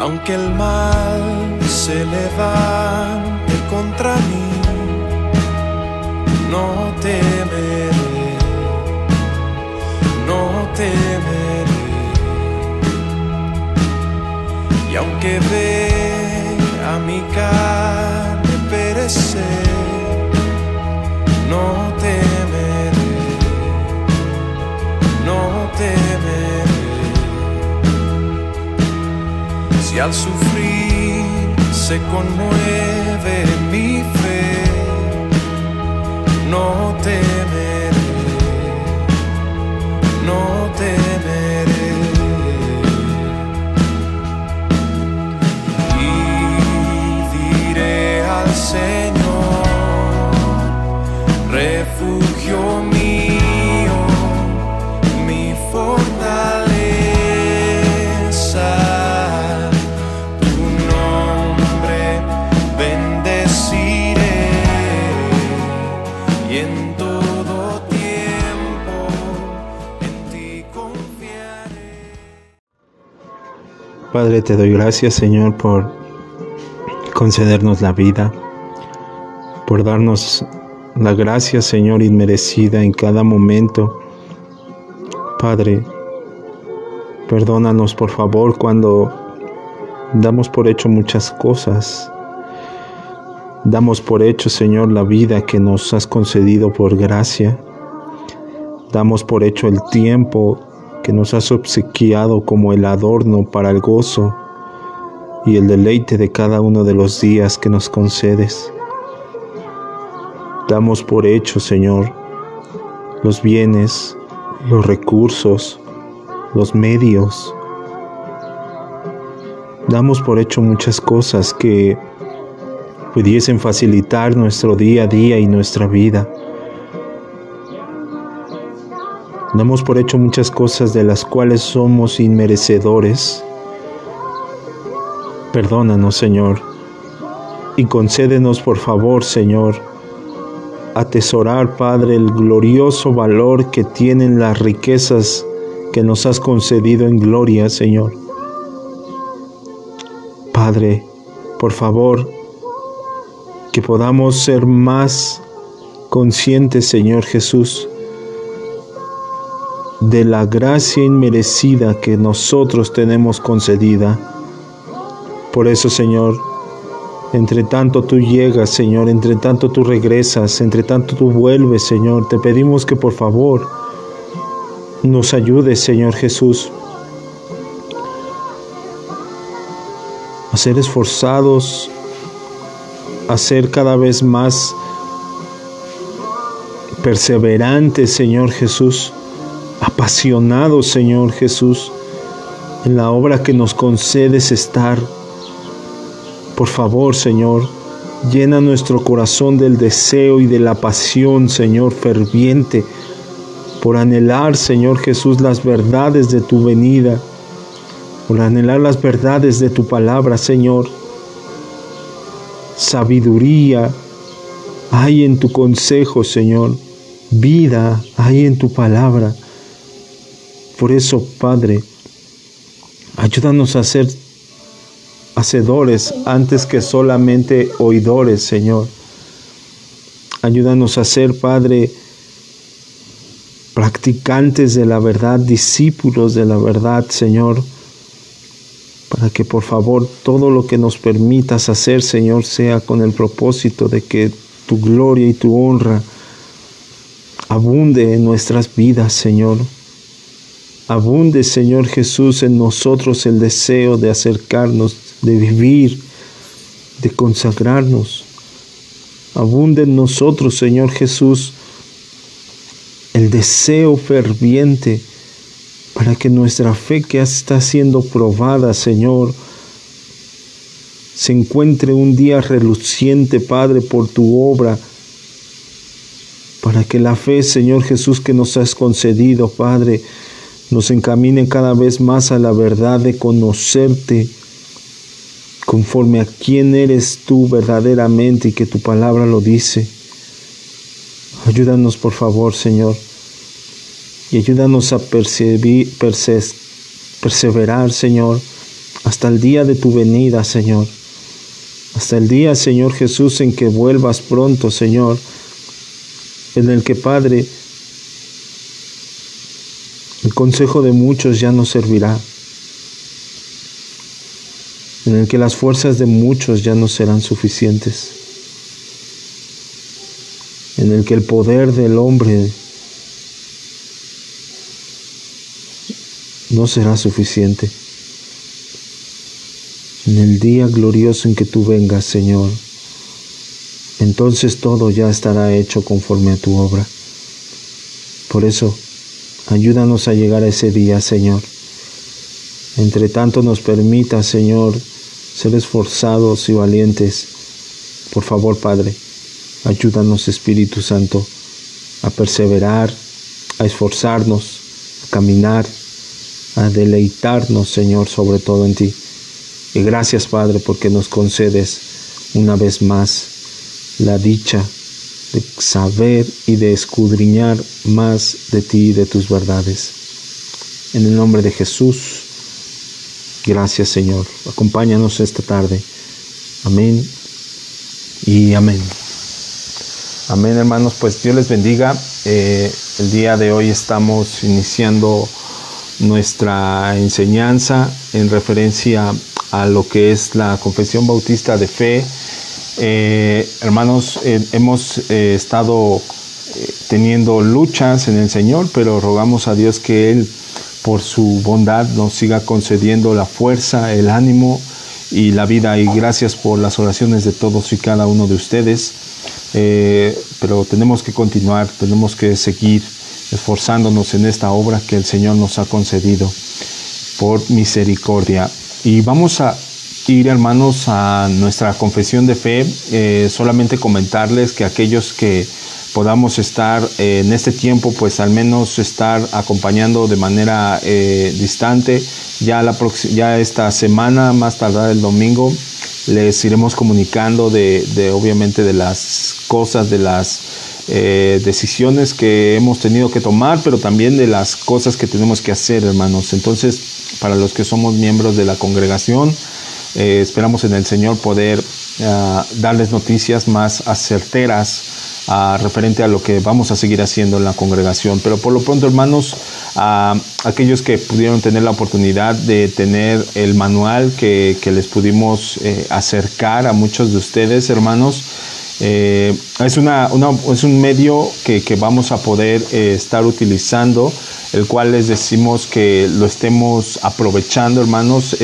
aunque el mal se levante contra mí, no temeré, no temeré. Y aunque vea mi carne perecer, no temeré, no temeré. Si al sufrir se conmueve mi fe, no temeré, no temeré. Y diré al Señor, refugio mío, mi fortaleza, tu nombre bendeciré y en todo tiempo en ti confiaré. Padre, te doy gracias, Señor, por concedernos la vida, por darnos la gracia, Señor, inmerecida en cada momento. Padre, perdónanos, por favor, cuando damos por hecho muchas cosas. Damos por hecho, Señor, la vida que nos has concedido por gracia. Damos por hecho el tiempo que nos has obsequiado como el adorno para el gozo y el deleite de cada uno de los días que nos concedes. Damos por hecho, Señor, los bienes, los recursos, los medios. Damos por hecho muchas cosas que pudiesen facilitar nuestro día a día y nuestra vida. Damos por hecho muchas cosas de las cuales somos inmerecedores. Perdónanos, Señor, y concédenos, por favor, Señor, atesorar, Padre, el glorioso valor que tienen las riquezas que nos has concedido en gloria, Señor. Padre, por favor, que podamos ser más conscientes, Señor Jesús, de la gracia inmerecida que nosotros tenemos concedida. Por eso, Señor, entre tanto tú llegas, Señor, entre tanto tú regresas, entre tanto tú vuelves, Señor, te pedimos que por favor nos ayudes, Señor Jesús, a ser esforzados, a ser cada vez más perseverantes, Señor Jesús, apasionados, Señor Jesús, en la obra que nos concedes estar. Por favor, Señor, llena nuestro corazón del deseo y de la pasión, Señor, ferviente, por anhelar, Señor Jesús, las verdades de tu venida, por anhelar las verdades de tu palabra, Señor. Sabiduría hay en tu consejo, Señor. Vida hay en tu palabra. Por eso, Padre, ayúdanos a ser hacedores antes que solamente oidores, Señor. Ayúdanos a ser, Padre, practicantes de la verdad, discípulos de la verdad, Señor, para que por favor todo lo que nos permitas hacer, Señor, sea con el propósito de que tu gloria y tu honra abunde en nuestras vidas, Señor. Abunde, Señor Jesús, en nosotros el deseo de acercarnos, de vivir, de consagrarnos. Abunde en nosotros, Señor Jesús, el deseo ferviente para que nuestra fe que está siendo probada, Señor, se encuentre un día reluciente, Padre, por tu obra, para que la fe, Señor Jesús, que nos has concedido, Padre, nos encamine cada vez más a la verdad de conocerte conforme a quién eres tú verdaderamente y que tu palabra lo dice. Ayúdanos, por favor, Señor, y ayúdanos a perseverar, Señor, hasta el día de tu venida, Señor. Hasta el día, Señor Jesús, en que vuelvas pronto, Señor, en el que, Padre, el consejo de muchos ya no servirá, en el que las fuerzas de muchos ya no serán suficientes, en el que el poder del hombre no será suficiente. En el día glorioso en que tú vengas, Señor, entonces todo ya estará hecho conforme a tu obra. Por eso, ayúdanos a llegar a ese día, Señor. Entre tanto nos permita, Señor, ser esforzados y valientes. Por favor, Padre, ayúdanos, Espíritu Santo, a perseverar, a esforzarnos, a caminar, a deleitarnos, Señor, sobre todo en ti. Y gracias, Padre, porque nos concedes una vez más la dicha de saber y de escudriñar más de ti y de tus verdades. En el nombre de Jesús, gracias, Señor. Acompáñanos esta tarde. Amén y amén. Amén, hermanos. Pues Dios les bendiga. El día de hoy estamos iniciando nuestra enseñanza en referencia a lo que es la Confesión Bautista de Fe. Hermanos, hemos estado teniendo luchas en el Señor, pero rogamos a Dios que Él, por su bondad, nos siga concediendo la fuerza, el ánimo y la vida. Y gracias por las oraciones de todos y cada uno de ustedes. Pero tenemos que continuar, tenemos que seguir esforzándonos en esta obra que el Señor nos ha concedido por misericordia. Y vamos a ir, hermanos, a nuestra confesión de fe. Solamente comentarles que aquellos que podamos estar en este tiempo, pues al menos estar acompañando de manera distante. Ya esta semana, más tardar el domingo, les iremos comunicando obviamente de las cosas, de las decisiones que hemos tenido que tomar, pero también de las cosas que tenemos que hacer, hermanos. Entonces, para los que somos miembros de la congregación, esperamos en el Señor poder darles noticias más certeras referente a lo que vamos a seguir haciendo en la congregación. Pero por lo pronto, hermanos, aquellos que pudieron tener la oportunidad de tener el manual que les pudimos acercar a muchos de ustedes, hermanos, es un medio que vamos a poder estar utilizando, el cual les decimos que lo estemos aprovechando, hermanos.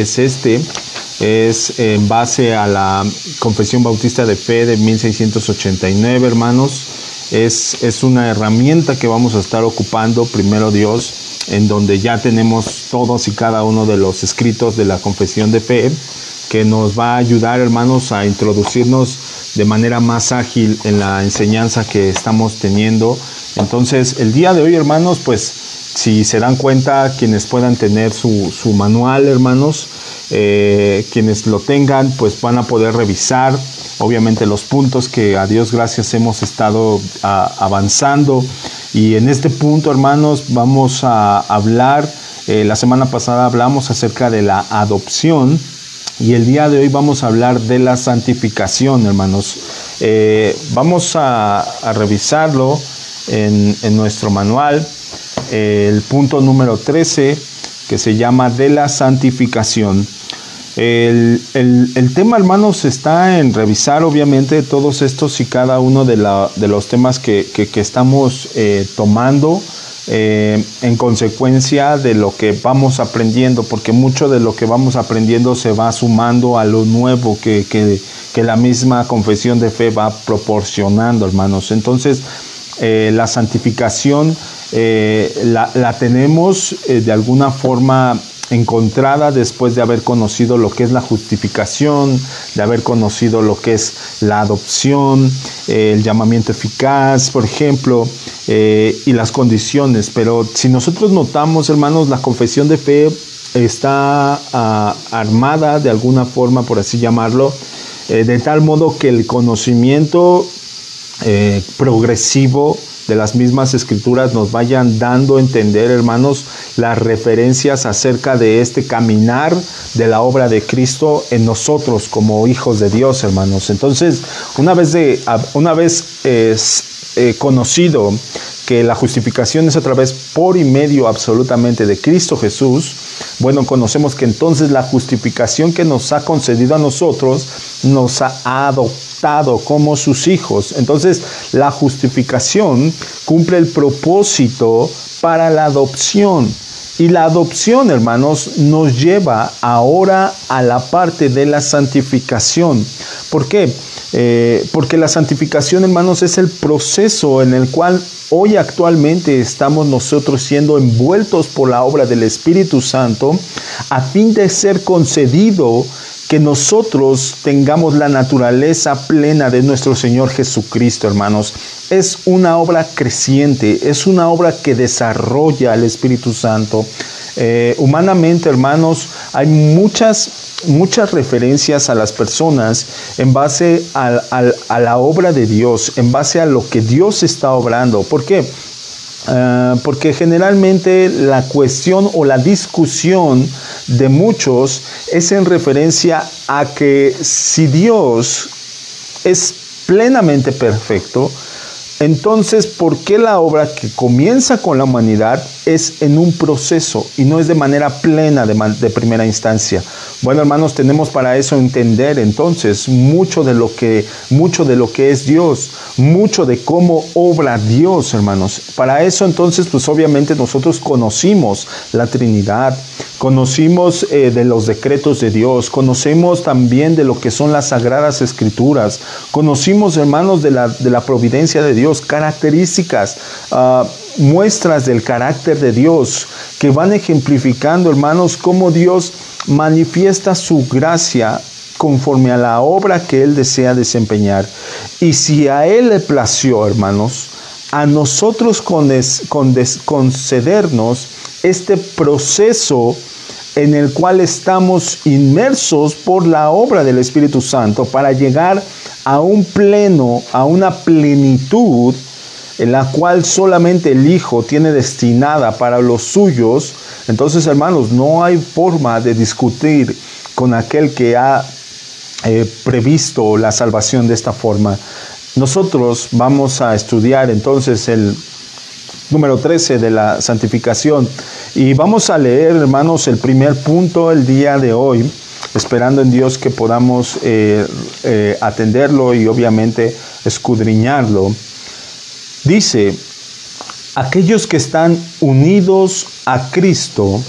Es en base a la Confesión Bautista de Fe de 1689, hermanos. Es una herramienta que vamos a estar ocupando, primero Dios, en donde ya tenemos todos y cada uno de los escritos de la Confesión de Fe, que nos va a ayudar, hermanos, a introducirnos de manera más ágil en la enseñanza que estamos teniendo. Entonces, el día de hoy, hermanos, pues si se dan cuenta, quienes puedan tener su manual, hermanos, quienes lo tengan, pues van a poder revisar, obviamente, los puntos que a Dios gracias hemos estado avanzando. Y en este punto, hermanos, vamos a hablar, la semana pasada hablamos acerca de la adopción, y el día de hoy vamos a hablar de la santificación, hermanos. Vamos a revisarlo en nuestro manual, el punto número 13, que se llama de la santificación. El tema, hermanos, está en revisar, obviamente, todos estos y cada uno de los temas que estamos tomando en consecuencia de lo que vamos aprendiendo, porque mucho de lo que vamos aprendiendo se va sumando a lo nuevo que la misma confesión de fe va proporcionando, hermanos. Entonces, la santificación la tenemos de alguna forma encontrada después de haber conocido lo que es la justificación, de haber conocido lo que es la adopción, el llamamiento eficaz, por ejemplo, y las condiciones. Pero si nosotros notamos, hermanos, la confesión de fe está armada de alguna forma, por así llamarlo, de tal modo que el conocimiento progresivo de las mismas escrituras nos vayan dando a entender, hermanos, las referencias acerca de este caminar de la obra de Cristo en nosotros como hijos de Dios, hermanos. Entonces, una vez conocido que la justificación es a través por y medio absolutamente de Cristo Jesús, bueno, conocemos que entonces la justificación que nos ha concedido a nosotros nos ha adoptado como sus hijos. Entonces, la justificación cumple el propósito para la adopción. Y la adopción, hermanos, nos lleva ahora a la parte de la santificación. ¿Por qué? Porque la santificación, hermanos, es el proceso en el cual hoy actualmente estamos nosotros siendo envueltos por la obra del Espíritu Santo a fin de ser concedido que nosotros tengamos la naturaleza plena de nuestro Señor Jesucristo, hermanos. Es una obra creciente, es una obra que desarrolla el Espíritu Santo. Humanamente, hermanos, hay muchas referencias a las personas en base a la obra de Dios, en base a lo que Dios está obrando. ¿Por qué? Porque generalmente la cuestión o la discusión de muchos es en referencia a que si Dios es plenamente perfecto, entonces, ¿por qué la obra que comienza con la humanidad es en un proceso y no es de manera plena de primera instancia? Bueno, hermanos, tenemos para eso entender entonces mucho de lo que es Dios, mucho de cómo obra Dios, hermanos. Para eso entonces, pues obviamente nosotros conocimos la Trinidad, conocimos de los decretos de Dios, conocemos también de lo que son las Sagradas Escrituras, conocimos, hermanos, de la providencia de Dios, características, muestras del carácter de Dios que van ejemplificando, hermanos, cómo Dios manifiesta su gracia conforme a la obra que Él desea desempeñar. Y si a Él le plació, hermanos, a nosotros concedernos este proceso en el cual estamos inmersos por la obra del Espíritu Santo para llegar a un pleno, a una plenitud en la cual solamente el Hijo tiene destinada para los suyos. Entonces, hermanos, no hay forma de discutir con aquel que ha previsto la salvación de esta forma. Nosotros vamos a estudiar entonces el número 13 de la santificación y vamos a leer, hermanos, el primer punto el día de hoy, esperando en Dios que podamos atenderlo y obviamente escudriñarlo. Dice: aquellos que están unidos a Cristo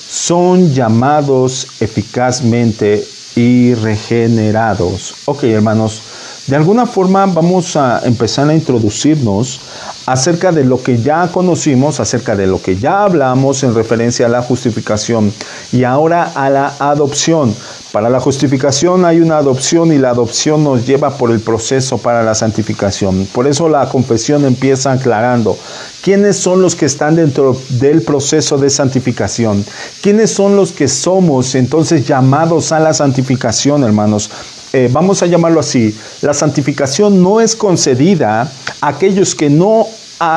son llamados eficazmente y regenerados. Ok, hermanos, de alguna forma vamos a empezar a introducirnos acerca de lo que ya conocimos, acerca de lo que ya hablamos en referencia a la justificación y ahora a la adopción. Para la justificación hay una adopción y la adopción nos lleva por el proceso para la santificación. Por eso la confesión empieza aclarando quiénes son los que están dentro del proceso de santificación. ¿Quiénes son los que somos entonces llamados a la santificación, hermanos? Vamos a llamarlo así. La santificación no es concedida a aquellos que no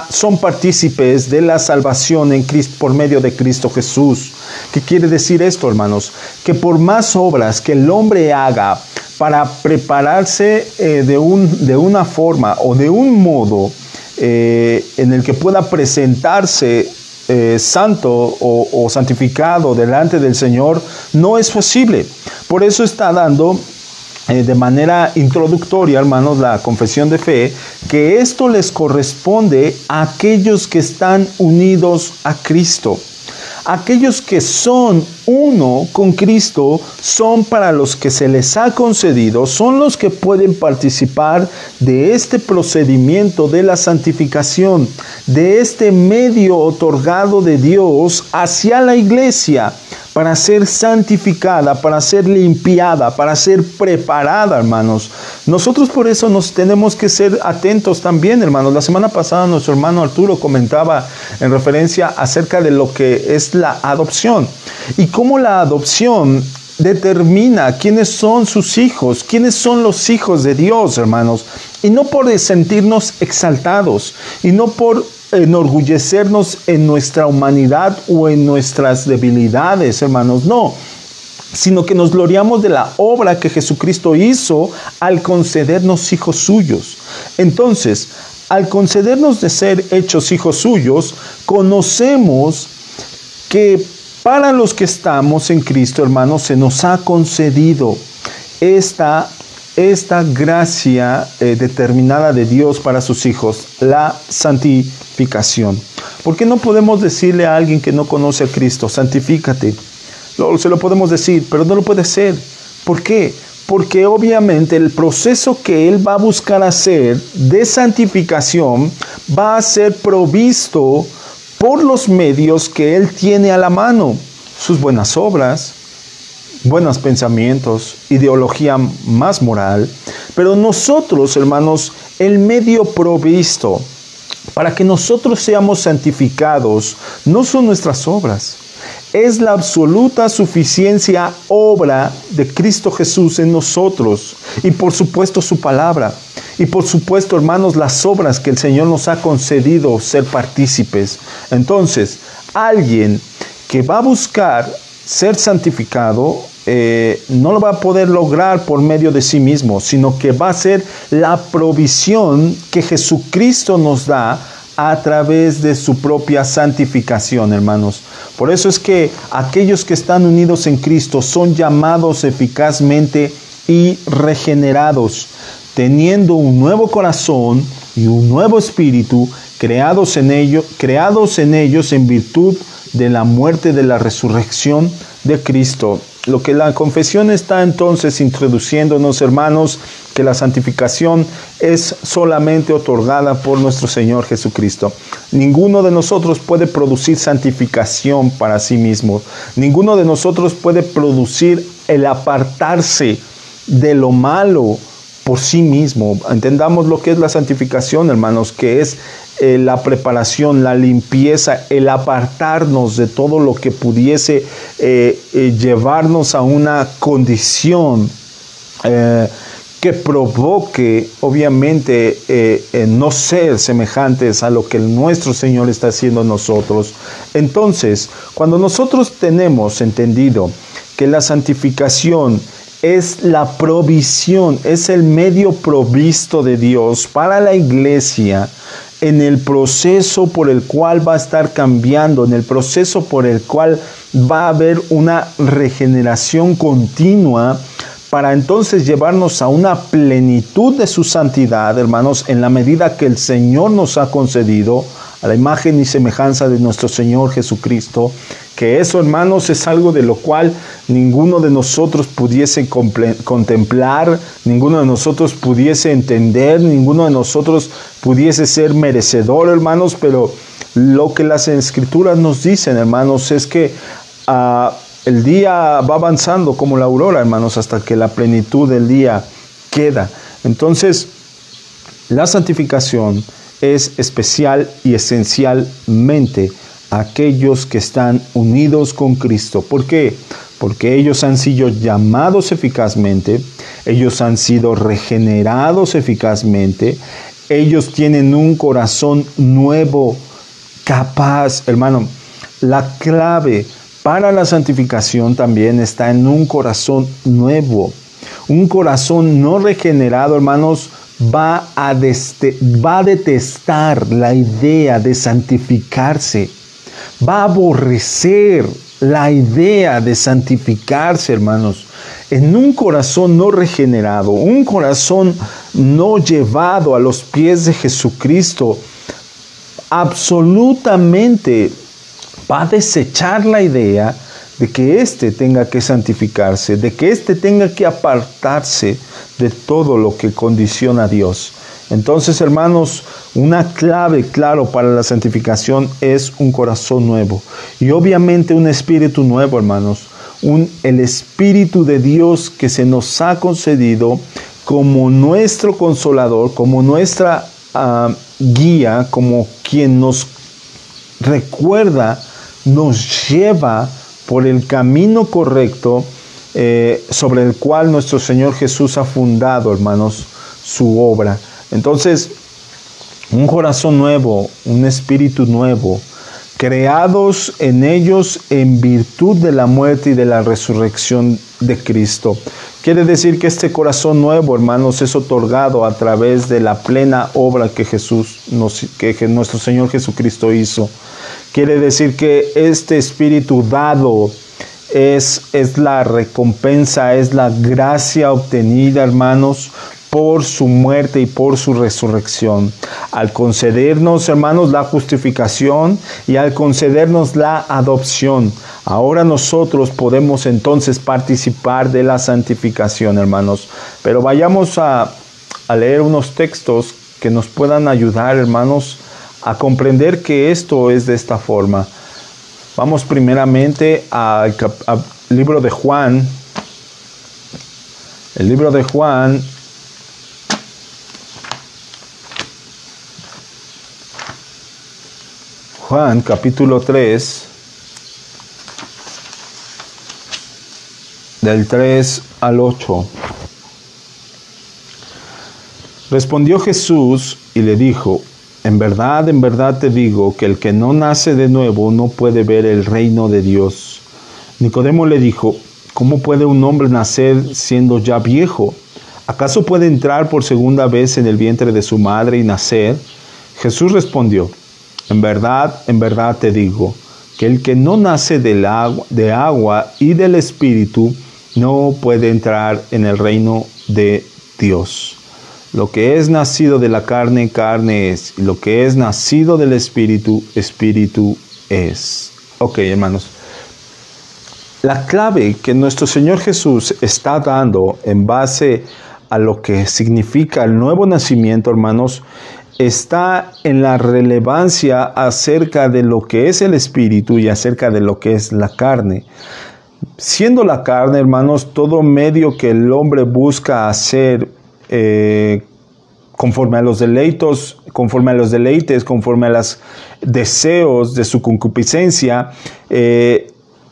son partícipes de la salvación en Cristo, por medio de Cristo Jesús. ¿Qué quiere decir esto, hermanos? Que por más obras que el hombre haga para prepararse de una forma o de un modo en el que pueda presentarse santo o santificado delante del Señor, no es posible. Por eso está dando de manera introductoria, hermanos, la confesión de fe, que esto les corresponde a aquellos que están unidos a Cristo. Aquellos que son uno con Cristo son para los que se les ha concedido, son los que pueden participar de este procedimiento de la santificación, de este medio otorgado de Dios hacia la iglesia, para ser santificada, para ser limpiada, para ser preparada, hermanos. Nosotros por eso nos tenemos que ser atentos también, hermanos. La semana pasada nuestro hermano Arturo comentaba en referencia acerca de lo que es la adopción y cómo la adopción determina quiénes son sus hijos, quiénes son los hijos de Dios, hermanos. Y no por sentirnos exaltados, y no por enorgullecernos en nuestra humanidad o en nuestras debilidades, hermanos, no, sino que nos gloriamos de la obra que Jesucristo hizo al concedernos hijos suyos. Entonces, al concedernos de ser hechos hijos suyos, conocemos que para los que estamos en Cristo, hermanos, se nos ha concedido esta gracia determinada de Dios para sus hijos, la santificación. ¿Por qué no podemos decirle a alguien que no conoce a Cristo, santifícate? Se lo podemos decir, pero no lo puede hacer. ¿Por qué? Porque obviamente el proceso que él va a buscar hacer de santificación va a ser provisto por los medios que él tiene a la mano, sus buenas obras, buenos pensamientos, ideología más moral. Pero nosotros, hermanos, el medio provisto para que nosotros seamos santificados no son nuestras obras, es la absoluta suficiencia obra de Cristo Jesús en nosotros, y por supuesto su palabra, y por supuesto, hermanos, las obras que el Señor nos ha concedido ser partícipes. Entonces, alguien que va a buscar ser santificado no lo va a poder lograr por medio de sí mismo, sino que va a ser la provisión que Jesucristo nos da a través de su propia santificación, hermanos. Por eso es que aquellos que están unidos en Cristo son llamados eficazmente y regenerados, teniendo un nuevo corazón y un nuevo espíritu, creados en ellos en virtud de la muerte de la resurrección de Cristo. Lo que la confesión está entonces introduciéndonos, hermanos, que la santificación es solamente otorgada por nuestro Señor Jesucristo. Ninguno de nosotros puede producir santificación para sí mismo. Ninguno de nosotros puede producir el apartarse de lo malo por sí mismo. Entendamos lo que es la santificación, hermanos, que es la preparación, la limpieza, el apartarnos de todo lo que pudiese llevarnos a una condición que provoque, obviamente, no ser semejantes a lo que nuestro Señor está haciendo en nosotros. Entonces, cuando nosotros tenemos entendido que la santificación es la provisión, es el medio provisto de Dios para la iglesia, en el proceso por el cual va a estar cambiando, en el proceso por el cual va a haber una regeneración continua, para entonces llevarnos a una plenitud de su santidad, hermanos, en la medida que el Señor nos ha concedido, a la imagen y semejanza de nuestro Señor Jesucristo, que eso, hermanos, es algo de lo cual ninguno de nosotros pudiese contemplar, ninguno de nosotros pudiese entender, ninguno de nosotros pudiese ser merecedor, hermanos, pero lo que las Escrituras nos dicen, hermanos, es que el día va avanzando como la aurora, hermanos, hasta que la plenitud del día queda. Entonces, la santificación es especial y esencialmente aquellos que están unidos con Cristo. ¿Por qué? Porque ellos han sido llamados eficazmente, ellos han sido regenerados eficazmente, ellos tienen un corazón nuevo, capaz, hermano. La clave para la santificación también está en un corazón nuevo. Un corazón no regenerado, hermanos, va a detestar la idea de santificarse. Va a aborrecer la idea de santificarse, hermanos. En un corazón no regenerado, un corazón no llevado a los pies de Jesucristo, absolutamente va a desechar la idea de que éste tenga que santificarse, de que éste tenga que apartarse de todo lo que condiciona a Dios. Entonces, hermanos, una clave, claro, para la santificación es un corazón nuevo. Y obviamente un espíritu nuevo, hermanos. El Espíritu de Dios que se nos ha concedido como nuestro consolador, como nuestra guía, como quien nos recuerda, nos lleva por el camino correcto sobre el cual nuestro Señor Jesús ha fundado, hermanos, su obra. Entonces, un corazón nuevo, un espíritu nuevo, creados en ellos en virtud de la muerte y de la resurrección de Cristo. Quiere decir que este corazón nuevo, hermanos, es otorgado a través de la plena obra que nuestro Señor Jesucristo hizo. Quiere decir que este espíritu dado es la recompensa, es la gracia obtenida, hermanos, por su muerte y por su resurrección. Al concedernos, hermanos, la justificación y al concedernos la adopción, ahora nosotros podemos entonces participar de la santificación, hermanos. Pero vayamos a leer unos textos que nos puedan ayudar, hermanos, a comprender que esto es de esta forma. Vamos primeramente al libro de Juan. El libro de Juan, capítulo 3, del 3 al 8. Respondió Jesús y le dijo: en verdad te digo que el que no nace de nuevo no puede ver el reino de Dios. Nicodemo le dijo: ¿cómo puede un hombre nacer siendo ya viejo? ¿Acaso puede entrar por segunda vez en el vientre de su madre y nacer? Jesús respondió: en verdad te digo, que el que no nace de agua y del Espíritu no puede entrar en el reino de Dios. Lo que es nacido de la carne, carne es, y lo que es nacido del Espíritu, Espíritu es. Ok, hermanos. La clave que nuestro Señor Jesús está dando en base a lo que significa el nuevo nacimiento, hermanos, está en la relevancia acerca de lo que es el espíritu y acerca de lo que es la carne. Siendo la carne, hermanos, todo medio que el hombre busca hacer conforme a los deleites, conforme a los deseos de su concupiscencia,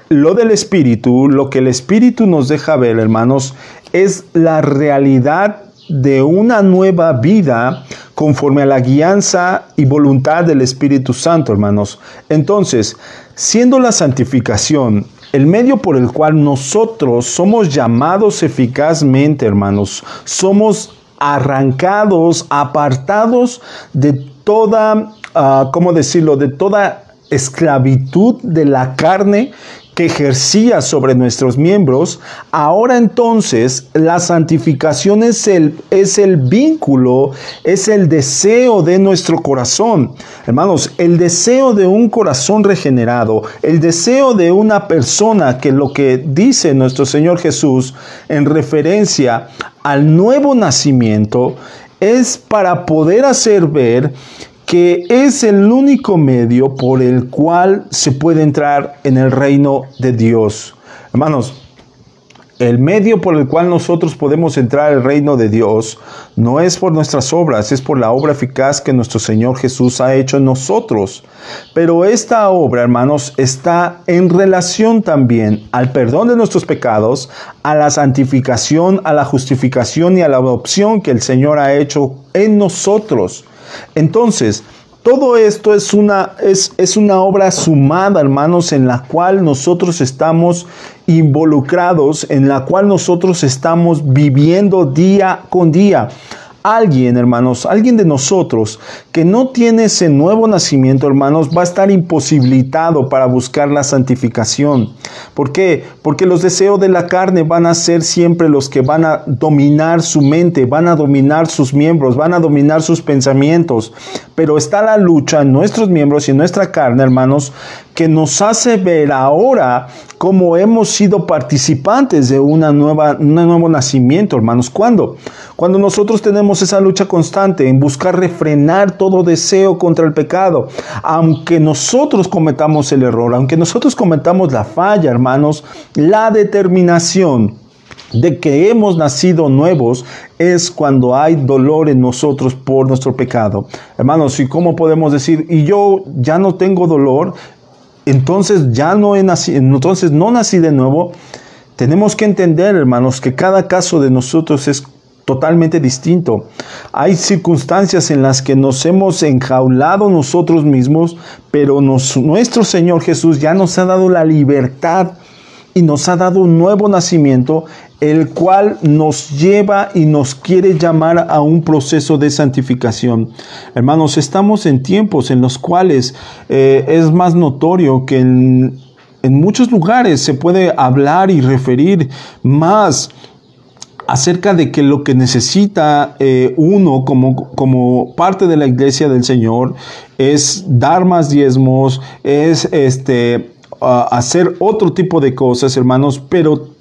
lo del espíritu, lo que el espíritu nos deja ver, hermanos, es la realidad de una nueva vida conforme a la guianza y voluntad del Espíritu Santo, hermanos. Entonces, siendo la santificación el medio por el cual nosotros somos llamados eficazmente, hermanos, somos arrancados, apartados de toda, de toda esclavitud de la carne que ejercía sobre nuestros miembros. Ahora entonces la santificación es el vínculo, es el deseo de nuestro corazón. Hermanos, el deseo de un corazón regenerado, el deseo de una persona, que lo que dice nuestro Señor Jesús en referencia al nuevo nacimiento es para poder hacer ver que es el único medio por el cual se puede entrar en el reino de Dios. Hermanos, el medio por el cual nosotros podemos entrar al reino de Dios no es por nuestras obras, es por la obra eficaz que nuestro Señor Jesús ha hecho en nosotros. Pero esta obra, hermanos, está en relación también al perdón de nuestros pecados, a la santificación, a la justificación y a la adopción que el Señor ha hecho en nosotros. Entonces, todo esto es una obra sumada, hermanos, en la cual nosotros estamos involucrados, en la cual nosotros estamos viviendo día con día. Alguien, hermanos, alguien de nosotros que no tiene ese nuevo nacimiento, hermanos, va a estar imposibilitado para buscar la santificación. ¿Por qué? Porque los deseos de la carne van a ser siempre los que van a dominar su mente, van a dominar sus miembros, van a dominar sus pensamientos. Pero está la lucha en nuestros miembros y en nuestra carne, hermanos, que nos hace ver ahora cómo hemos sido participantes de un nuevo nacimiento, hermanos. ¿Cuándo? Cuando nosotros tenemos esa lucha constante en buscar refrenar todo deseo contra el pecado. Aunque nosotros cometamos el error, aunque nosotros cometamos la falla, hermanos, la determinación de que hemos nacido nuevos es cuando hay dolor en nosotros por nuestro pecado. Hermanos, ¿y cómo podemos decir, y yo ya no tengo dolor, entonces no nací de nuevo? Tenemos que entender, hermanos, que cada caso de nosotros es totalmente distinto. Hay circunstancias en las que nos hemos enjaulado nosotros mismos, pero nuestro Señor Jesús ya nos ha dado la libertad y nos ha dado un nuevo nacimiento, el cual nos lleva y nos quiere llamar a un proceso de santificación. Hermanos, estamos en tiempos en los cuales es más notorio que en muchos lugares se puede hablar y referir más acerca de que lo que necesita uno como parte de la iglesia del Señor es dar más diezmos, es hacer otro tipo de cosas, hermanos, pero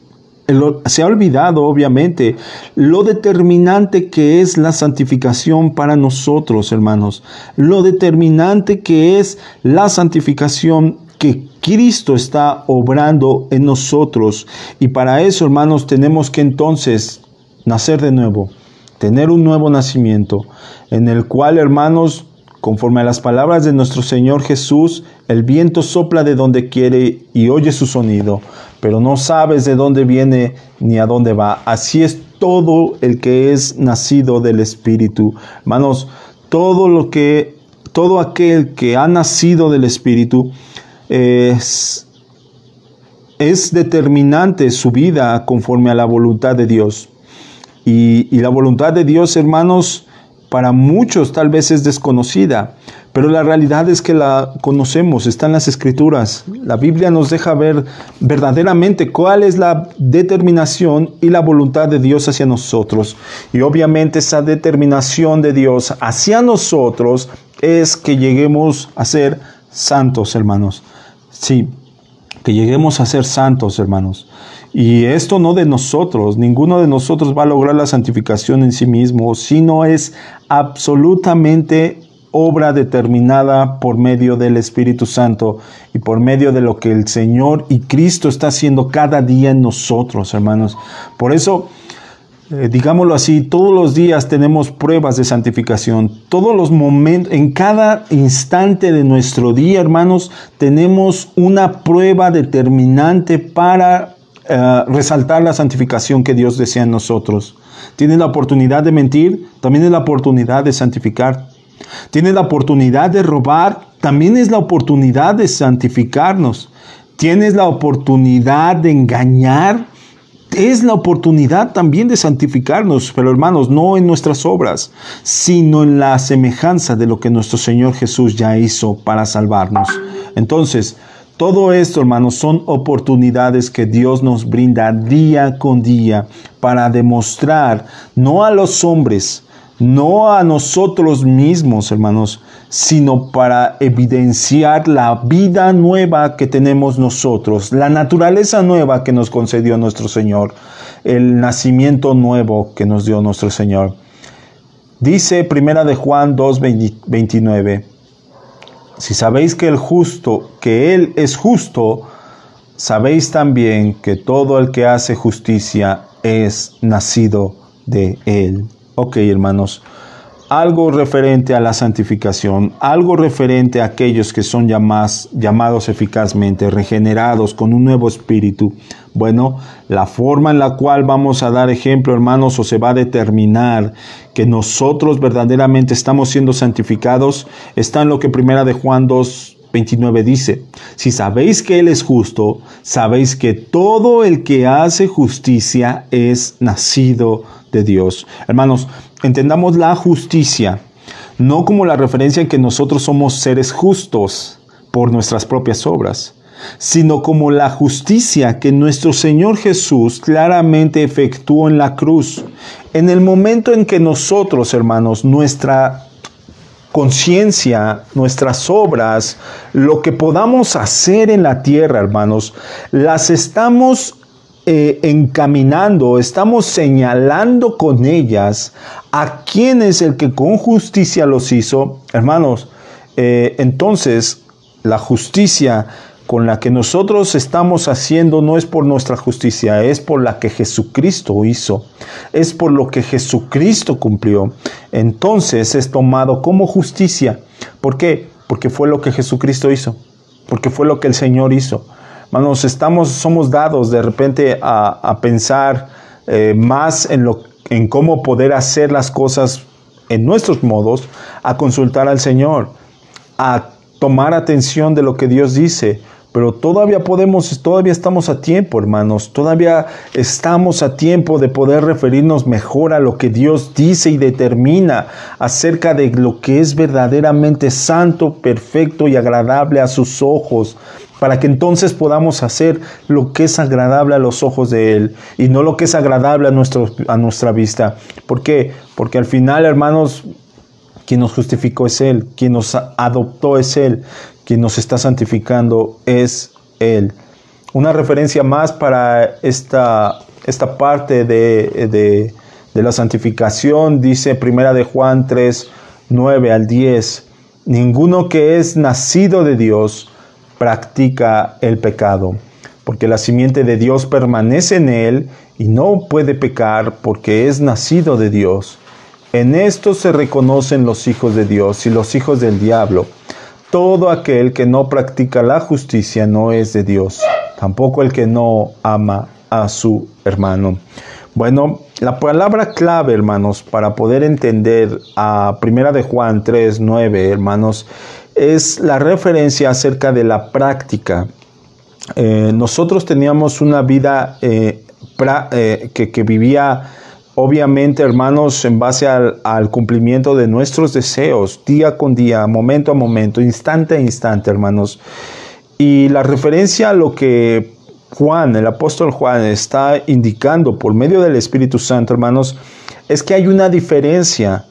se ha olvidado, obviamente, lo determinante que es la santificación para nosotros, hermanos. Lo determinante que es la santificación que Cristo está obrando en nosotros. Y para eso, hermanos, tenemos que entonces nacer de nuevo, tener un nuevo nacimiento, en el cual, hermanos, conforme a las palabras de nuestro Señor Jesús, el viento sopla de donde quiere y oye su sonido, pero no sabes de dónde viene ni a dónde va. Así es todo el que es nacido del Espíritu. Hermanos, todo aquel que ha nacido del Espíritu es determinante su vida conforme a la voluntad de Dios. Y la voluntad de Dios, hermanos, para muchos tal vez es desconocida, pero la realidad es que la conocemos, está en las Escrituras. La Biblia nos deja ver verdaderamente cuál es la determinación y la voluntad de Dios hacia nosotros. Y obviamente esa determinación de Dios hacia nosotros es que lleguemos a ser santos, hermanos. Sí, que lleguemos a ser santos, hermanos. Y esto no de nosotros, ninguno de nosotros va a lograr la santificación en sí mismo, sino es absolutamente obra determinada por medio del Espíritu Santo y por medio de lo que el Señor y Cristo está haciendo cada día en nosotros, hermanos. Por eso, digámoslo así, todos los días tenemos pruebas de santificación. Todos los momentos, en cada instante de nuestro día, hermanos, tenemos una prueba determinante para resaltar la santificación que Dios desea en nosotros. Tienes la oportunidad de mentir, también es la oportunidad de santificar. Tienes la oportunidad de robar, también es la oportunidad de santificarnos. Tienes la oportunidad de engañar, es la oportunidad también de santificarnos, pero hermanos, no en nuestras obras, sino en la semejanza de lo que nuestro Señor Jesús ya hizo para salvarnos. Entonces, todo esto, hermanos, son oportunidades que Dios nos brinda día con día para demostrar, no a los hombres, no a nosotros mismos, hermanos, sino para evidenciar la vida nueva que tenemos nosotros, la naturaleza nueva que nos concedió nuestro Señor, el nacimiento nuevo que nos dio nuestro Señor. Dice 1 de Juan 2:29. Si sabéis que Él es justo, sabéis también que todo el que hace justicia es nacido de Él. Ok, hermanos, algo referente a la santificación, algo referente a aquellos que son llamados eficazmente, regenerados con un nuevo espíritu. Bueno, la forma en la cual vamos a dar ejemplo, hermanos, o se va a determinar que nosotros verdaderamente estamos siendo santificados, está en lo que 1 de Juan 2:29 dice. Si sabéis que Él es justo, sabéis que todo el que hace justicia es nacido de Dios. Hermanos, entendamos la justicia, no como la referencia en que nosotros somos seres justos por nuestras propias obras, sino como la justicia que nuestro Señor Jesús claramente efectuó en la cruz. En el momento en que nosotros, hermanos, nuestra conciencia, nuestras obras, lo que podamos hacer en la tierra, hermanos, las estamos encaminando, estamos señalando con ellas a quién es el que con justicia los hizo, hermanos. Entonces, la justicia con la que nosotros estamos haciendo no es por nuestra justicia, es por la que Jesucristo hizo, es por lo que Jesucristo cumplió. Entonces es tomado como justicia. ¿Por qué? Porque fue lo que Jesucristo hizo, porque fue lo que el Señor hizo. Hermanos, somos dados de repente a pensar más en cómo poder hacer las cosas en nuestros modos, a consultar al Señor, a tomar atención de lo que Dios dice. Pero todavía estamos a tiempo, hermanos. Todavía estamos a tiempo de poder referirnos mejor a lo que Dios dice y determina acerca de lo que es verdaderamente santo, perfecto y agradable a sus ojos, para que entonces podamos hacer lo que es agradable a los ojos de Él y no lo que es agradable a nuestra vista. ¿Por qué? Porque al final, hermanos, quien nos justificó es Él, quien nos adoptó es Él, quien nos está santificando es Él. Una referencia más para esta parte de la santificación, dice 1 de Juan 3, 9 al 10. Ninguno que es nacido de Dios practica el pecado, porque la simiente de Dios permanece en él y no puede pecar porque es nacido de Dios. En esto se reconocen los hijos de Dios y los hijos del diablo. Todo aquel que no practica la justicia no es de Dios, tampoco el que no ama a su hermano. Bueno, la palabra clave, hermanos, para poder entender a 1 de Juan 3, 9, hermanos, es la referencia acerca de la práctica. Nosotros teníamos una vida que vivía, obviamente, hermanos, en base al cumplimiento de nuestros deseos, día con día, momento a momento, instante a instante, hermanos. Y la referencia a lo que Juan, el apóstol Juan, está indicando por medio del Espíritu Santo, hermanos, es que hay una diferencia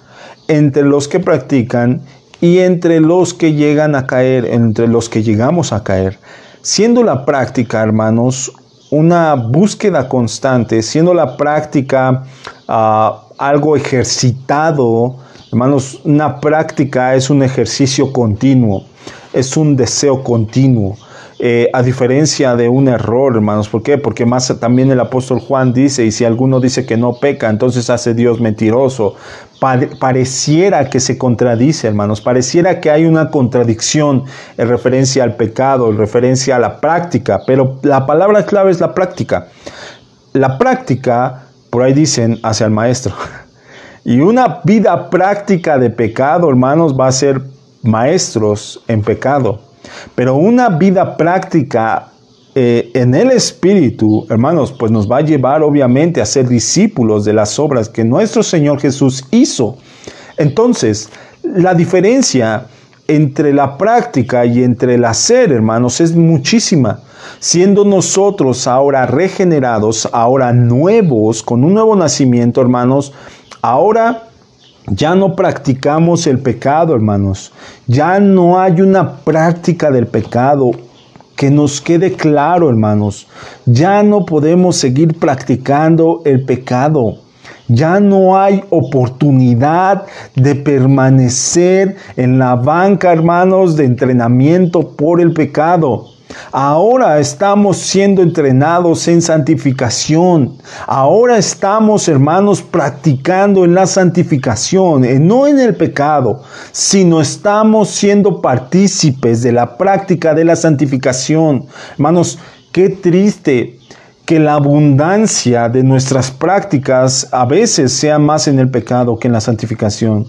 entre los que practican y entre los que llegan a caer, entre los que llegamos a caer. Siendo la práctica, hermanos, una búsqueda constante, siendo la práctica algo ejercitado, hermanos, una práctica es un ejercicio continuo, es un deseo continuo. A diferencia de un error, hermanos. ¿Por qué? Porque más también el apóstol Juan dice, y si alguno dice que no peca, entonces hace Dios mentiroso. Pareciera que se contradice, hermanos. Pareciera que hay una contradicción en referencia al pecado, en referencia a la práctica. Pero la palabra clave es la práctica. La práctica, por ahí dicen, hacia el maestro. Y una vida práctica de pecado, hermanos, va a ser maestros en pecado. Pero una vida práctica en el Espíritu, hermanos, pues nos va a llevar obviamente a ser discípulos de las obras que nuestro Señor Jesús hizo. Entonces, la diferencia entre la práctica y entre el hacer, hermanos, es muchísima. Siendo nosotros ahora regenerados, ahora nuevos, con un nuevo nacimiento, hermanos, ahora ya no practicamos el pecado, hermanos. Ya no hay una práctica del pecado. Que nos quede claro, hermanos. Ya no podemos seguir practicando el pecado. Ya no hay oportunidad de permanecer en la banca, hermanos, de entrenamiento por el pecado. Ahora estamos siendo entrenados en santificación. Ahora estamos, hermanos, practicando en la santificación, no en el pecado, sino estamos siendo partícipes de la práctica de la santificación. Hermanos, qué triste que la abundancia de nuestras prácticas a veces sea más en el pecado que en la santificación.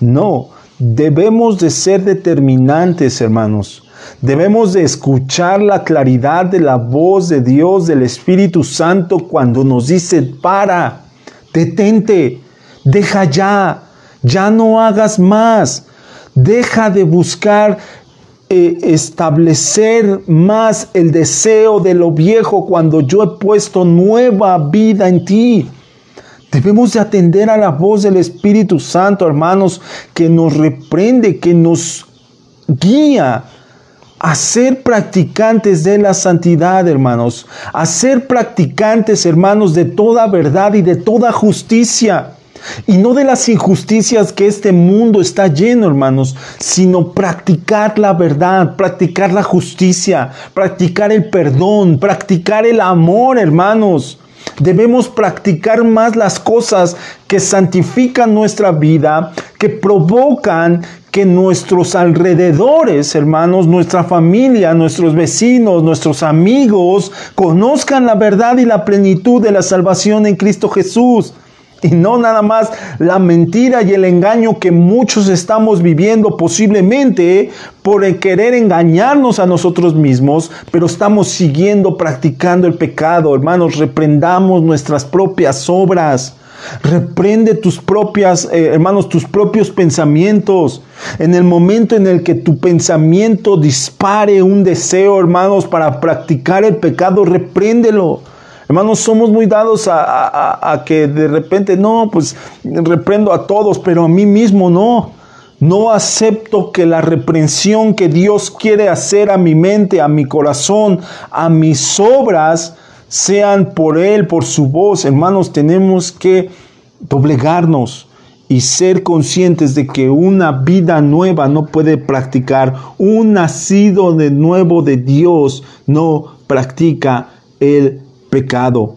No, debemos de ser determinantes, hermanos. Debemos de escuchar la claridad de la voz de Dios, del Espíritu Santo, cuando nos dice: para, detente, deja ya no hagas más, deja de buscar establecer más el deseo de lo viejo cuando yo he puesto nueva vida en ti. Debemos de atender a la voz del Espíritu Santo, hermanos, que nos reprende, que nos guía a ser practicantes de la santidad, hermanos. A ser practicantes, hermanos, de toda verdad y de toda justicia. Y no de las injusticias que este mundo está lleno, hermanos, sino practicar la verdad, practicar la justicia, practicar el perdón, practicar el amor, hermanos. Debemos practicar más las cosas que santifican nuestra vida, que provocan que nuestros alrededores, hermanos, nuestra familia, nuestros vecinos, nuestros amigos, conozcan la verdad y la plenitud de la salvación en Cristo Jesús. Y no nada más la mentira y el engaño que muchos estamos viviendo posiblemente por el querer engañarnos a nosotros mismos, pero estamos siguiendo practicando el pecado. Hermanos, reprendamos nuestras propias obras. Reprende tus propias, hermanos, tus propios pensamientos. En el momento en el que tu pensamiento dispare un deseo, hermanos, para practicar el pecado, repréndelo. Hermanos, somos muy dados a que de repente, no, pues reprendo a todos, pero a mí mismo no. No acepto que la reprensión que Dios quiere hacer a mi mente, a mi corazón, a mis obras, sean por Él, por su voz. Hermanos, tenemos que doblegarnos y ser conscientes de que una vida nueva no puede practicar. Un nacido de nuevo de Dios no practica el pecado.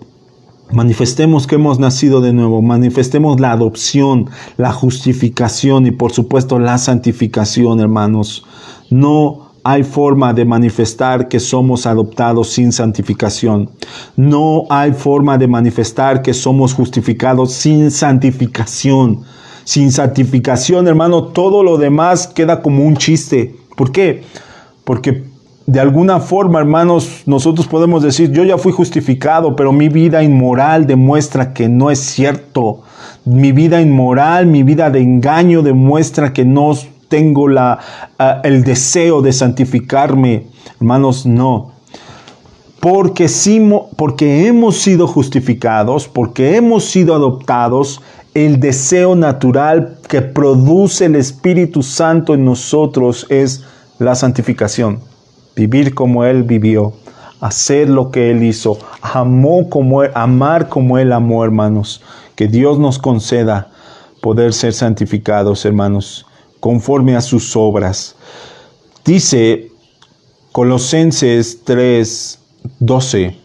Manifestemos que hemos nacido de nuevo, manifestemos la adopción, la justificación y por supuesto la santificación, hermanos. No hay forma de manifestar que somos adoptados sin santificación. No hay forma de manifestar que somos justificados sin santificación. Sin santificación, hermano, todo lo demás queda como un chiste. ¿Por qué? Porque de alguna forma, hermanos, nosotros podemos decir, yo ya fui justificado, pero mi vida inmoral demuestra que no es cierto. Mi vida inmoral, mi vida de engaño demuestra que no tengo el deseo de santificarme. Hermanos, no. Porque hemos sido justificados, porque hemos sido adoptados, el deseo natural que produce el Espíritu Santo en nosotros es la santificación. Vivir como Él vivió, hacer lo que Él hizo, amar como Él amó, hermanos. Que Dios nos conceda poder ser santificados, hermanos, conforme a sus obras. Dice Colosenses 3:12.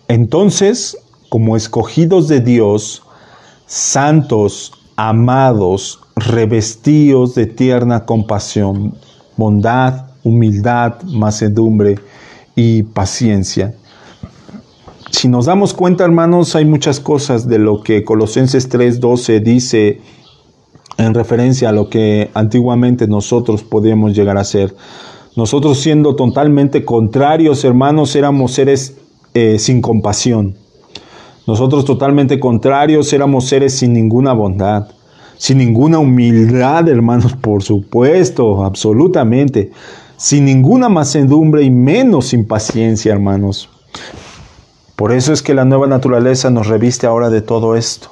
Entonces, como escogidos de Dios, santos, amados, revestidos de tierna compasión, bondad, humildad, mansedumbre y paciencia. Si nos damos cuenta, hermanos, hay muchas cosas de lo que Colosenses 3:12 dice en referencia a lo que antiguamente nosotros podíamos llegar a ser. Nosotros, siendo totalmente contrarios, hermanos, éramos seres sin compasión. Nosotros, totalmente contrarios, éramos seres sin ninguna bondad, sin ninguna humildad, hermanos, por supuesto, absolutamente, sin ninguna mansedumbre y menos sin paciencia, hermanos. Por eso es que la nueva naturaleza nos reviste ahora de todo esto.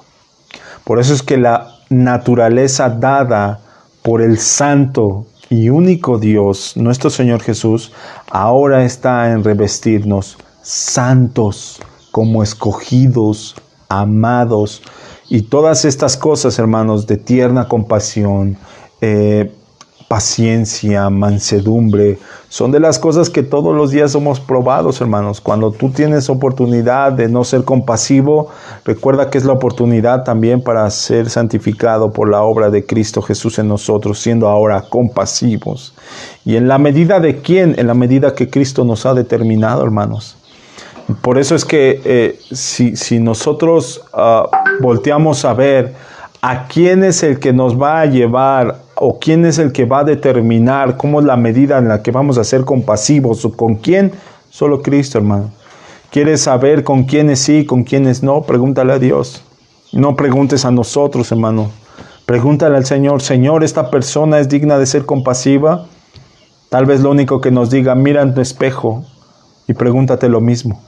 Por eso es que la naturaleza dada por el santo y único Dios, nuestro Señor Jesús, ahora está en revestirnos santos, como escogidos, amados, y todas estas cosas, hermanos, de tierna compasión, paciencia, mansedumbre, son de las cosas que todos los días somos probados, hermanos. Cuando tú tienes oportunidad de no ser compasivo, recuerda que es la oportunidad también para ser santificado por la obra de Cristo Jesús en nosotros, siendo ahora compasivos. ¿Y en la medida de quién? En la medida que Cristo nos ha determinado, hermanos. Por eso es que si nosotros volteamos a ver a quién es el que nos va a llevar o quién es el que va a determinar cómo es la medida en la que vamos a ser compasivos o con quién, solo Cristo, hermano. ¿Quieres saber con quiénes sí, con quiénes no? Pregúntale a Dios. No preguntes a nosotros, hermano. Pregúntale al Señor, Señor, ¿esta persona es digna de ser compasiva? Tal vez lo único que nos diga, mira en tu espejo y pregúntate lo mismo.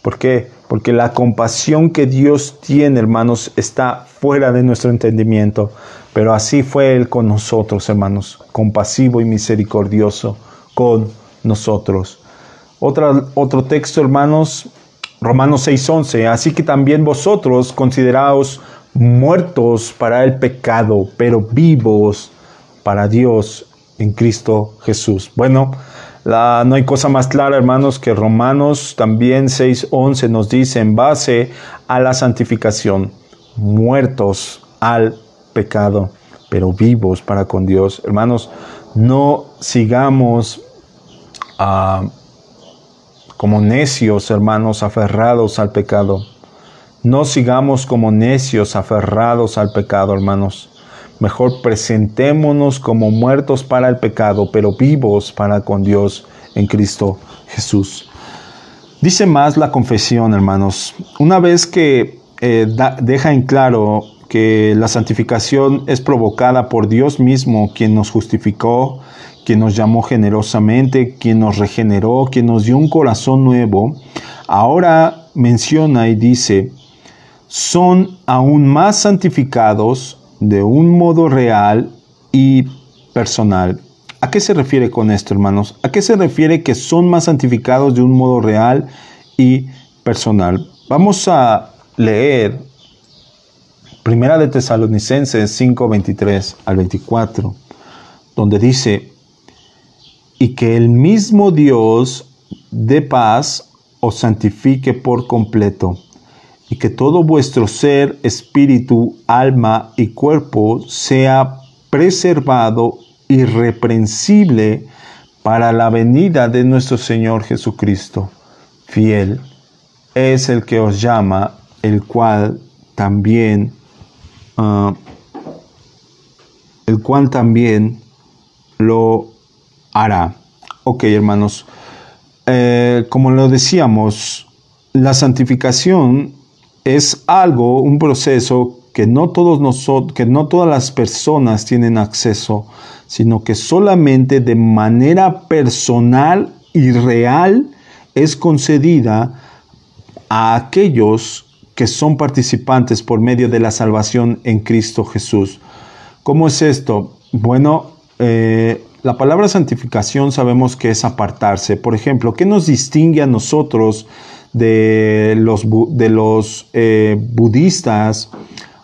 ¿Por qué? Porque la compasión que Dios tiene, hermanos, está fuera de nuestro entendimiento. Pero así fue Él con nosotros, hermanos, compasivo y misericordioso con nosotros. Otro texto, hermanos, Romanos 6:11. Así que también vosotros consideraos muertos para el pecado, pero vivos para Dios en Cristo Jesús. Bueno, no hay cosa más clara, hermanos, que Romanos también 6:11 nos dice, en base a la santificación, muertos al pecado. pero vivos para con Dios. Hermanos, no sigamos como necios, hermanos, aferrados al pecado. No sigamos como necios aferrados al pecado, hermanos. Mejor presentémonos como muertos para el pecado, pero vivos para con Dios en Cristo Jesús. Dice más la confesión, hermanos. Una vez que deja en claro que la santificación es provocada por Dios mismo, quien nos justificó, quien nos llamó generosamente, quien nos regeneró, quien nos dio un corazón nuevo, ahora menciona y dice, son aún más santificados de un modo real y personal. ¿A qué se refiere con esto, hermanos? ¿A qué se refiere que son más santificados de un modo real y personal? Vamos a leer Primera de Tesalonicenses 5, 23 al 24, donde dice, y que el mismo Dios de paz os santifique por completo, y que todo vuestro ser, espíritu, alma y cuerpo sea preservado irreprensible para la venida de nuestro Señor Jesucristo. Fiel es el que os llama, el cual también lo hará. Ok, hermanos, como lo decíamos, la santificación es algo, un proceso que no todas las personas tienen acceso, sino que solamente de manera personal y real es concedida a aquellos que son participantes por medio de la salvación en Cristo Jesús. ¿Cómo es esto? Bueno, la palabra santificación sabemos que es apartarse. Por ejemplo, ¿qué nos distingue a nosotros de los budistas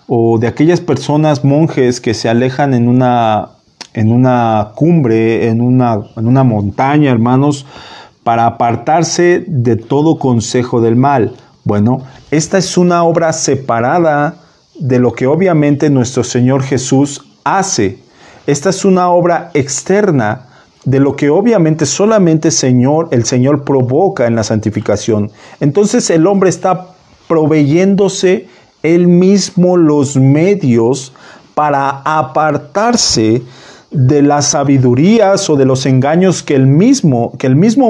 o de aquellas personas monjes que se alejan en una cumbre, en una montaña, hermanos, para apartarse de todo consejo del mal? Bueno, esta es una obra separada de lo que obviamente nuestro Señor Jesús hace. Esta es una obra externa de lo que obviamente solamente el Señor provoca en la santificación. Entonces el hombre está proveyéndose él mismo los medios para apartarse de las sabidurías o de los engaños que el mismo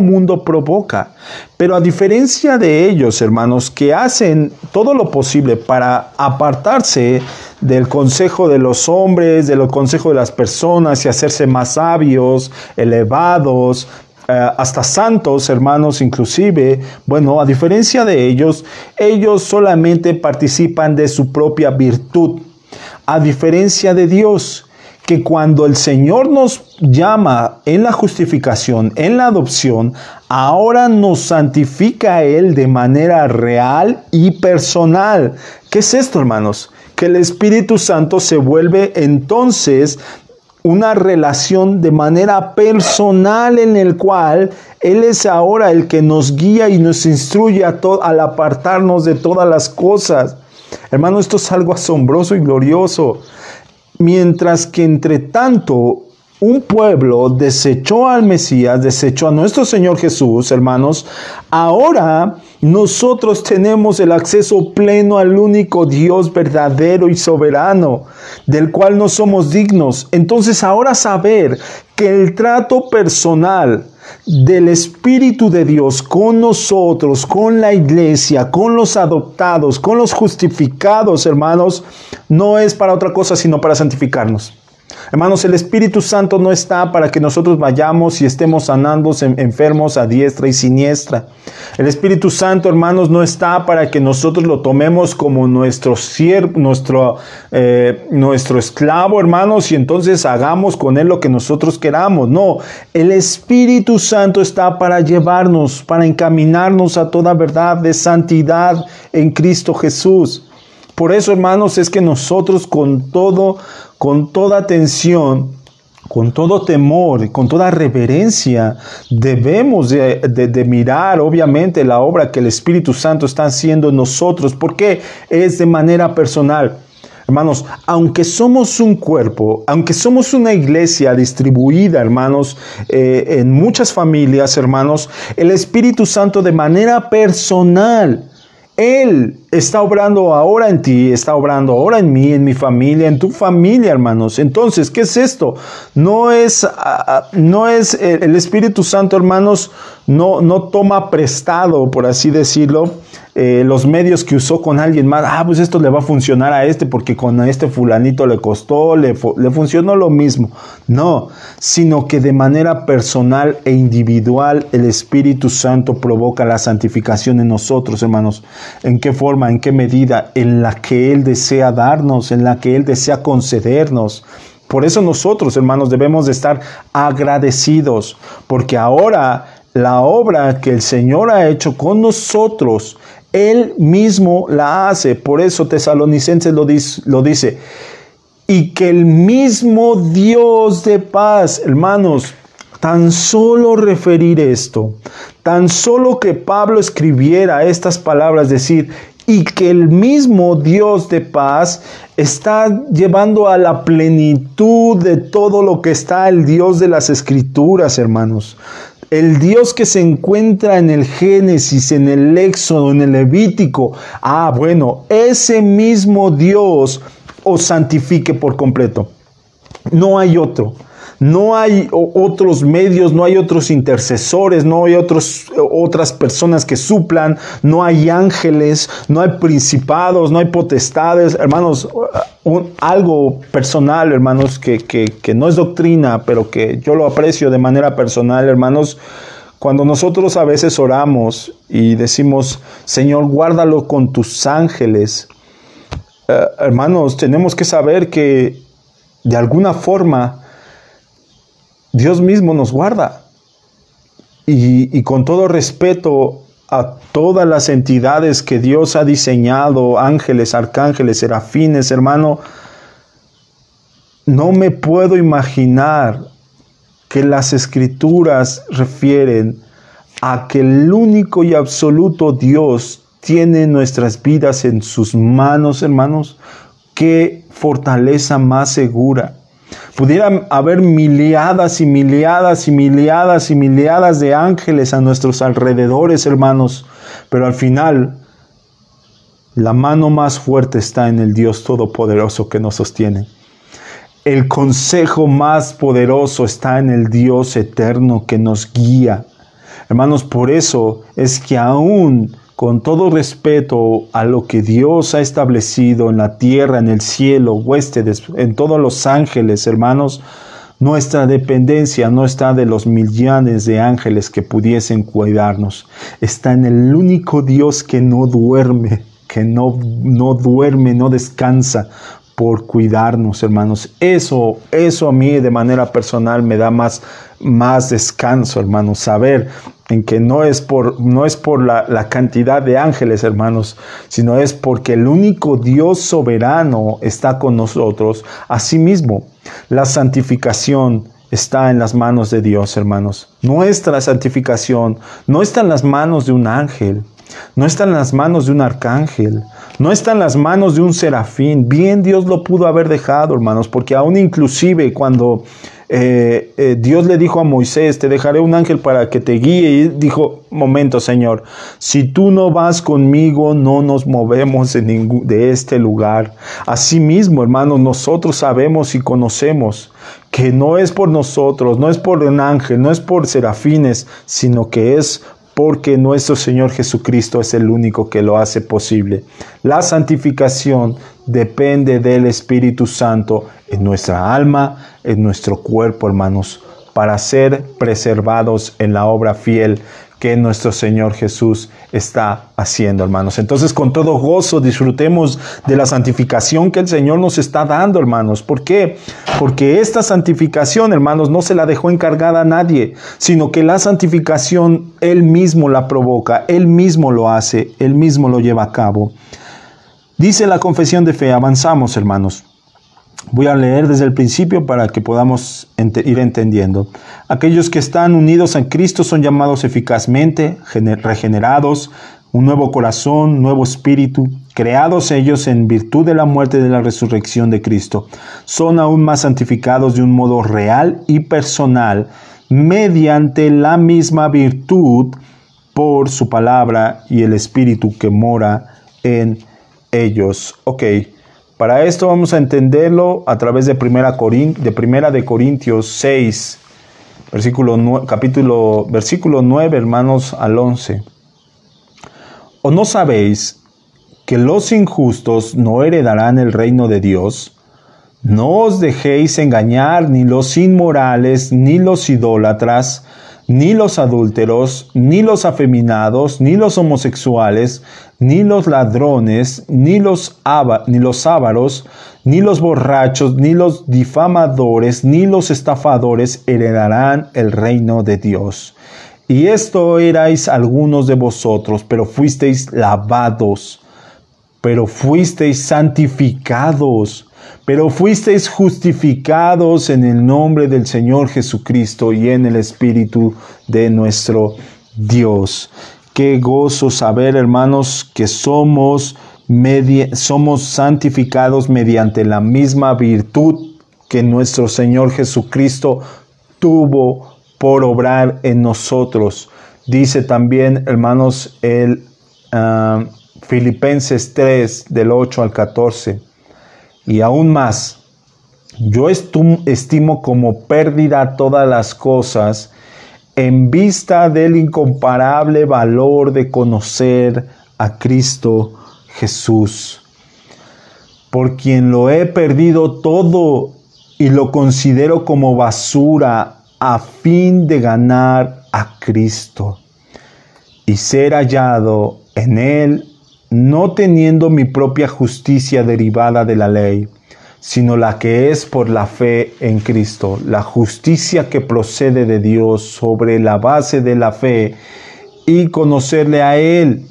mundo provoca. Pero a diferencia de ellos, hermanos, que hacen todo lo posible para apartarse del consejo de los hombres, del consejo de las personas y hacerse más sabios, elevados, hasta santos, hermanos, inclusive, bueno, a diferencia de ellos solamente participan de su propia virtud. A diferencia de Dios, que cuando el Señor nos llama en la justificación, en la adopción, ahora nos santifica a Él de manera real y personal. ¿Qué es esto, hermanos? Que el Espíritu Santo se vuelve entonces una relación de manera personal en el cual Él es ahora el que nos guía y nos instruye al apartarnos de todas las cosas. Hermano, esto es algo asombroso y glorioso. Mientras que entre tanto un pueblo desechó al Mesías, desechó a nuestro Señor Jesús, hermanos, ahora nosotros tenemos el acceso pleno al único Dios verdadero y soberano, del cual no somos dignos. Entonces ahora saber que el trato personal del Espíritu de Dios con nosotros, con la iglesia, con los adoptados, con los justificados, hermanos, no es para otra cosa sino para santificarnos. Hermanos, el Espíritu Santo no está para que nosotros vayamos y estemos sanando enfermos a diestra y siniestra. El Espíritu Santo, hermanos, no está para que nosotros lo tomemos como nuestro siervo, nuestro esclavo, hermanos, y entonces hagamos con él lo que nosotros queramos. No, el Espíritu Santo está para llevarnos, para encaminarnos a toda verdad de santidad en Cristo Jesús. Por eso, hermanos, es que nosotros con toda atención, con todo temor, con toda reverencia, debemos de mirar, obviamente, la obra que el Espíritu Santo está haciendo en nosotros, porque es de manera personal. Hermanos, aunque somos un cuerpo, aunque somos una iglesia distribuida, hermanos, en muchas familias, hermanos, el Espíritu Santo de manera personal, Él está obrando ahora en ti, está obrando ahora en mí, en mi familia, en tu familia, hermanos. Entonces, ¿qué es esto? No es el Espíritu Santo, hermanos, no toma prestado, por así decirlo, los medios que usó con alguien más. Pues esto le va a funcionar a este porque con este fulanito le costó, le funcionó lo mismo. No, sino que de manera personal e individual el Espíritu Santo provoca la santificación en nosotros, hermanos. ¿En qué forma? ¿En qué medida? En la que Él desea darnos, en la que Él desea concedernos. Por eso nosotros, hermanos, debemos de estar agradecidos, porque ahora la obra que el Señor ha hecho con nosotros, Él mismo la hace. Por eso Tesalonicenses lo dice. Y que el mismo Dios de paz, hermanos, tan solo referir esto, tan solo que Pablo escribiera estas palabras, decir, y que el mismo Dios de paz está llevando a la plenitud de todo lo que está el Dios de las Escrituras, hermanos. El Dios que se encuentra en el Génesis, en el Éxodo, en el Levítico. Bueno, ese mismo Dios os santifique por completo. No hay otro. No hay otros medios, no hay otros intercesores, no hay otras personas que suplan, no hay ángeles, no hay principados, no hay potestades. Hermanos, algo personal, hermanos, que no es doctrina, pero que yo lo aprecio de manera personal, hermanos. Cuando nosotros a veces oramos y decimos, Señor, guárdalo con tus ángeles, hermanos, tenemos que saber que de alguna forma Dios mismo nos guarda. Y con todo respeto a todas las entidades que Dios ha diseñado, ángeles, arcángeles, serafines, hermano, no me puedo imaginar que las Escrituras refieren a que el único y absoluto Dios tiene nuestras vidas en sus manos, hermanos. Qué fortaleza más segura. Pudieran haber miliadas y miliadas y miliadas y miliadas de ángeles a nuestros alrededores, hermanos, pero al final la mano más fuerte está en el Dios Todopoderoso que nos sostiene. El consejo más poderoso está en el Dios eterno que nos guía. Hermanos, por eso es que aún con todo respeto a lo que Dios ha establecido en la tierra, en el cielo, huéspedes, en todos los ángeles, hermanos, nuestra dependencia no está de los millones de ángeles que pudiesen cuidarnos. Está en el único Dios que no duerme, no descansa por cuidarnos, hermanos. Eso a mí de manera personal me da más descanso, hermanos, saber en que no es por la cantidad de ángeles, hermanos, sino es porque el único Dios soberano está con nosotros. Asimismo, la santificación está en las manos de Dios, hermanos. Nuestra santificación no está en las manos de un ángel, no está en las manos de un arcángel, no está en las manos de un serafín. Bien Dios lo pudo haber dejado, hermanos, porque aún inclusive cuando Dios le dijo a Moisés, te dejaré un ángel para que te guíe, y dijo, momento, Señor, si tú no vas conmigo, no nos movemos de este lugar. Asimismo, hermanos, nosotros sabemos y conocemos que no es por nosotros, no es por un ángel, no es por serafines, sino que es porque nuestro Señor Jesucristo es el único que lo hace posible. La santificación depende del Espíritu Santo en nuestra alma, en nuestro cuerpo, hermanos, para ser preservados en la obra fiel que nuestro Señor Jesús está haciendo, hermanos. Entonces, con todo gozo, disfrutemos de la santificación que el Señor nos está dando, hermanos. ¿Por qué? Porque esta santificación, hermanos, no se la dejó encargada a nadie, sino que la santificación Él mismo la provoca, Él mismo lo hace, Él mismo lo lleva a cabo. Dice la confesión de fe, avanzamos, hermanos. Voy a leer desde el principio para que podamos ir entendiendo. Aquellos que están unidos a Cristo son llamados eficazmente, regenerados, un nuevo corazón, nuevo espíritu, creados ellos en virtud de la muerte y de la resurrección de Cristo. Son aún más santificados de un modo real y personal, mediante la misma virtud por su palabra y el espíritu que mora en ellos. Ok, para esto vamos a entenderlo a través de Primera de Corintios 6, versículo 9, hermanos, al 11. ¿O no sabéis que los injustos no heredarán el reino de Dios? No os dejéis engañar, ni los inmorales, ni los idólatras, ni los adúlteros, ni los afeminados, ni los homosexuales, ni los ladrones, ni los ávaros, ni los borrachos, ni los difamadores, ni los estafadores heredarán el reino de Dios. Y esto erais algunos de vosotros, pero fuisteis lavados, pero fuisteis santificados, pero fuisteis justificados en el nombre del Señor Jesucristo y en el Espíritu de nuestro Dios. Qué gozo saber, hermanos, que somos santificados mediante la misma virtud que nuestro Señor Jesucristo tuvo por obrar en nosotros. Dice también, hermanos, el Filipenses 3, del 8 al 14. Y aún más, yo estimo como pérdida todas las cosas en vista del incomparable valor de conocer a Cristo Jesús, por quien lo he perdido todo y lo considero como basura a fin de ganar a Cristo y ser hallado en Él, no teniendo mi propia justicia derivada de la ley, sino la que es por la fe en Cristo, la justicia que procede de Dios sobre la base de la fe y conocerle a Él,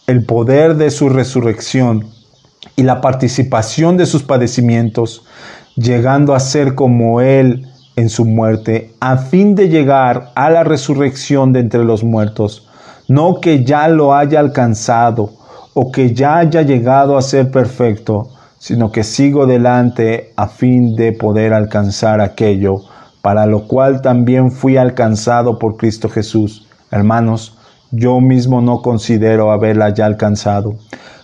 el poder de su resurrección y la participación de sus padecimientos, llegando a ser como Él en su muerte, a fin de llegar a la resurrección de entre los muertos, no que ya lo haya alcanzado o que ya haya llegado a ser perfecto, sino que sigo delante a fin de poder alcanzar aquello, para lo cual también fui alcanzado por Cristo Jesús. Hermanos, yo mismo no considero haberla ya alcanzado,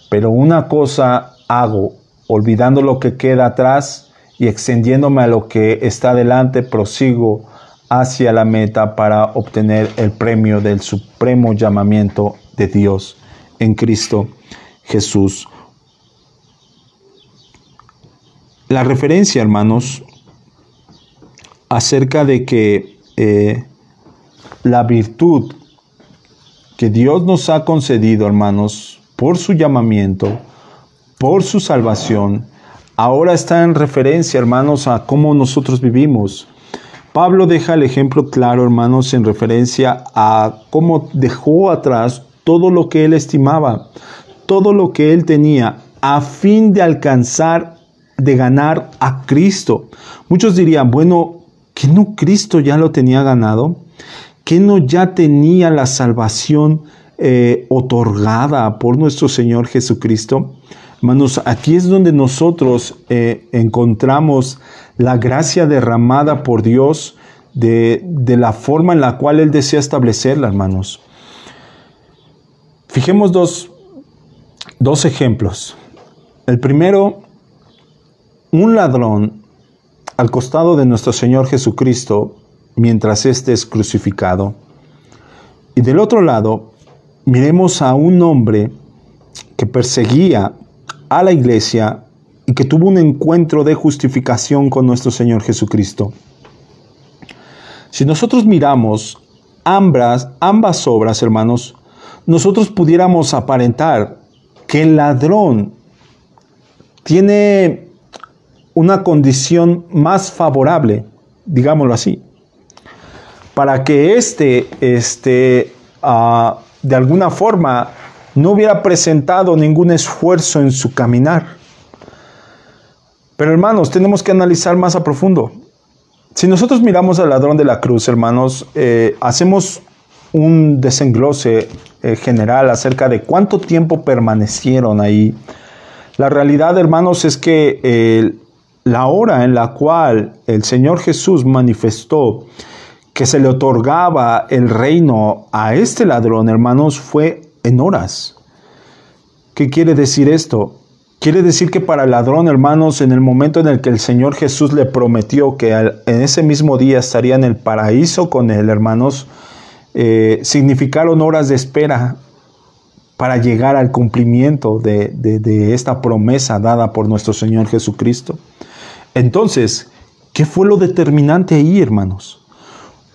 pero una cosa hago, olvidando lo que queda atrás y extendiéndome a lo que está delante, prosigo hacia la meta para obtener el premio del supremo llamamiento de Dios en Cristo Jesús. La referencia, hermanos, acerca de que la virtud que Dios nos ha concedido, hermanos, por su llamamiento, por su salvación, ahora está en referencia, hermanos, a cómo nosotros vivimos. Pablo deja el ejemplo claro, hermanos, en referencia a cómo dejó atrás todo lo que él estimaba, todo lo que él tenía, a fin de alcanzar, de ganar a Cristo. Muchos dirían, bueno, ¿que no Cristo ya lo tenía ganado? ¿Que no ya tenía la salvación otorgada por nuestro Señor Jesucristo? Hermanos, aquí es donde nosotros encontramos la gracia derramada por Dios de la forma en la cual Él desea establecerla, hermanos. Fijemos dos ejemplos. El primero, un ladrón al costado de nuestro Señor Jesucristo mientras éste es crucificado. Y del otro lado, miremos a un hombre que perseguía a la iglesia y que tuvo un encuentro de justificación con nuestro Señor Jesucristo. Si nosotros miramos ambas obras, hermanos, nosotros pudiéramos aparentar que el ladrón tiene una condición más favorable, digámoslo así, para que de alguna forma no hubiera presentado ningún esfuerzo en su caminar. Pero hermanos, tenemos que analizar más a profundo. Si nosotros miramos al ladrón de la cruz, hermanos, hacemos un desenglose general acerca de cuánto tiempo permanecieron ahí. La realidad, hermanos, es que la hora en la cual el Señor Jesús manifestó que se le otorgaba el reino a este ladrón, hermanos, fue en horas. ¿Qué quiere decir esto? Quiere decir que para el ladrón, hermanos, en el momento en el que el Señor Jesús le prometió que en ese mismo día estaría en el paraíso con él, hermanos, significaron horas de espera para llegar al cumplimiento de esta promesa dada por nuestro Señor Jesucristo. Entonces, ¿qué fue lo determinante ahí, hermanos?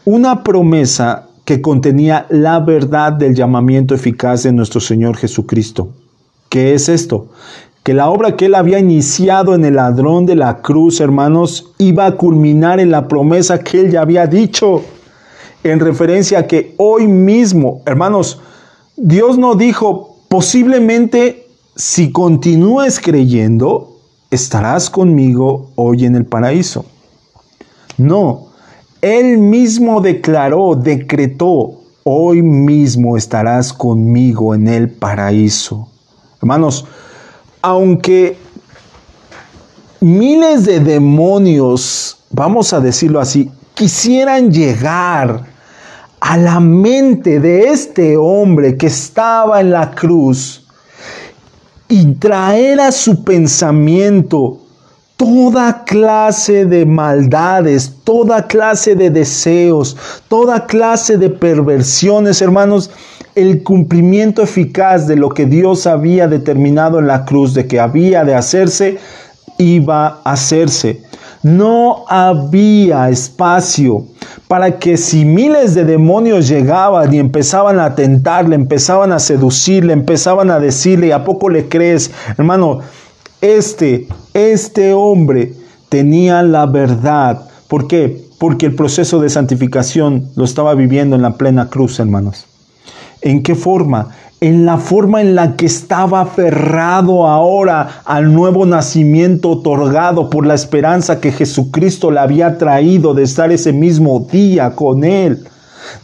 Una promesa que contenía la verdad del llamamiento eficaz de nuestro Señor Jesucristo. ¿Qué es esto? Que la obra que Él había iniciado en el ladrón de la cruz, hermanos, iba a culminar en la promesa que Él ya había dicho, en referencia a que hoy mismo, hermanos, Dios no dijo, posiblemente si continúes creyendo, estarás conmigo hoy en el paraíso. No, Él mismo declaró, decretó, hoy mismo estarás conmigo en el paraíso. Hermanos, aunque miles de demonios, vamos a decirlo así, quisieran llegar a la mente de este hombre que estaba en la cruz y traer a su pensamiento toda clase de maldades, toda clase de deseos, toda clase de perversiones, hermanos, el cumplimiento eficaz de lo que Dios había determinado en la cruz, de que había de hacerse, iba a hacerse. No había espacio para que si miles de demonios llegaban y empezaban a tentarle, empezaban a seducirle, empezaban a decirle, ¿a poco le crees? Hermano, este hombre tenía la verdad. ¿Por qué? Porque el proceso de santificación lo estaba viviendo en la plena cruz, hermanos. ¿En qué forma? En la forma en la que estaba aferrado ahora al nuevo nacimiento otorgado por la esperanza que Jesucristo le había traído de estar ese mismo día con Él,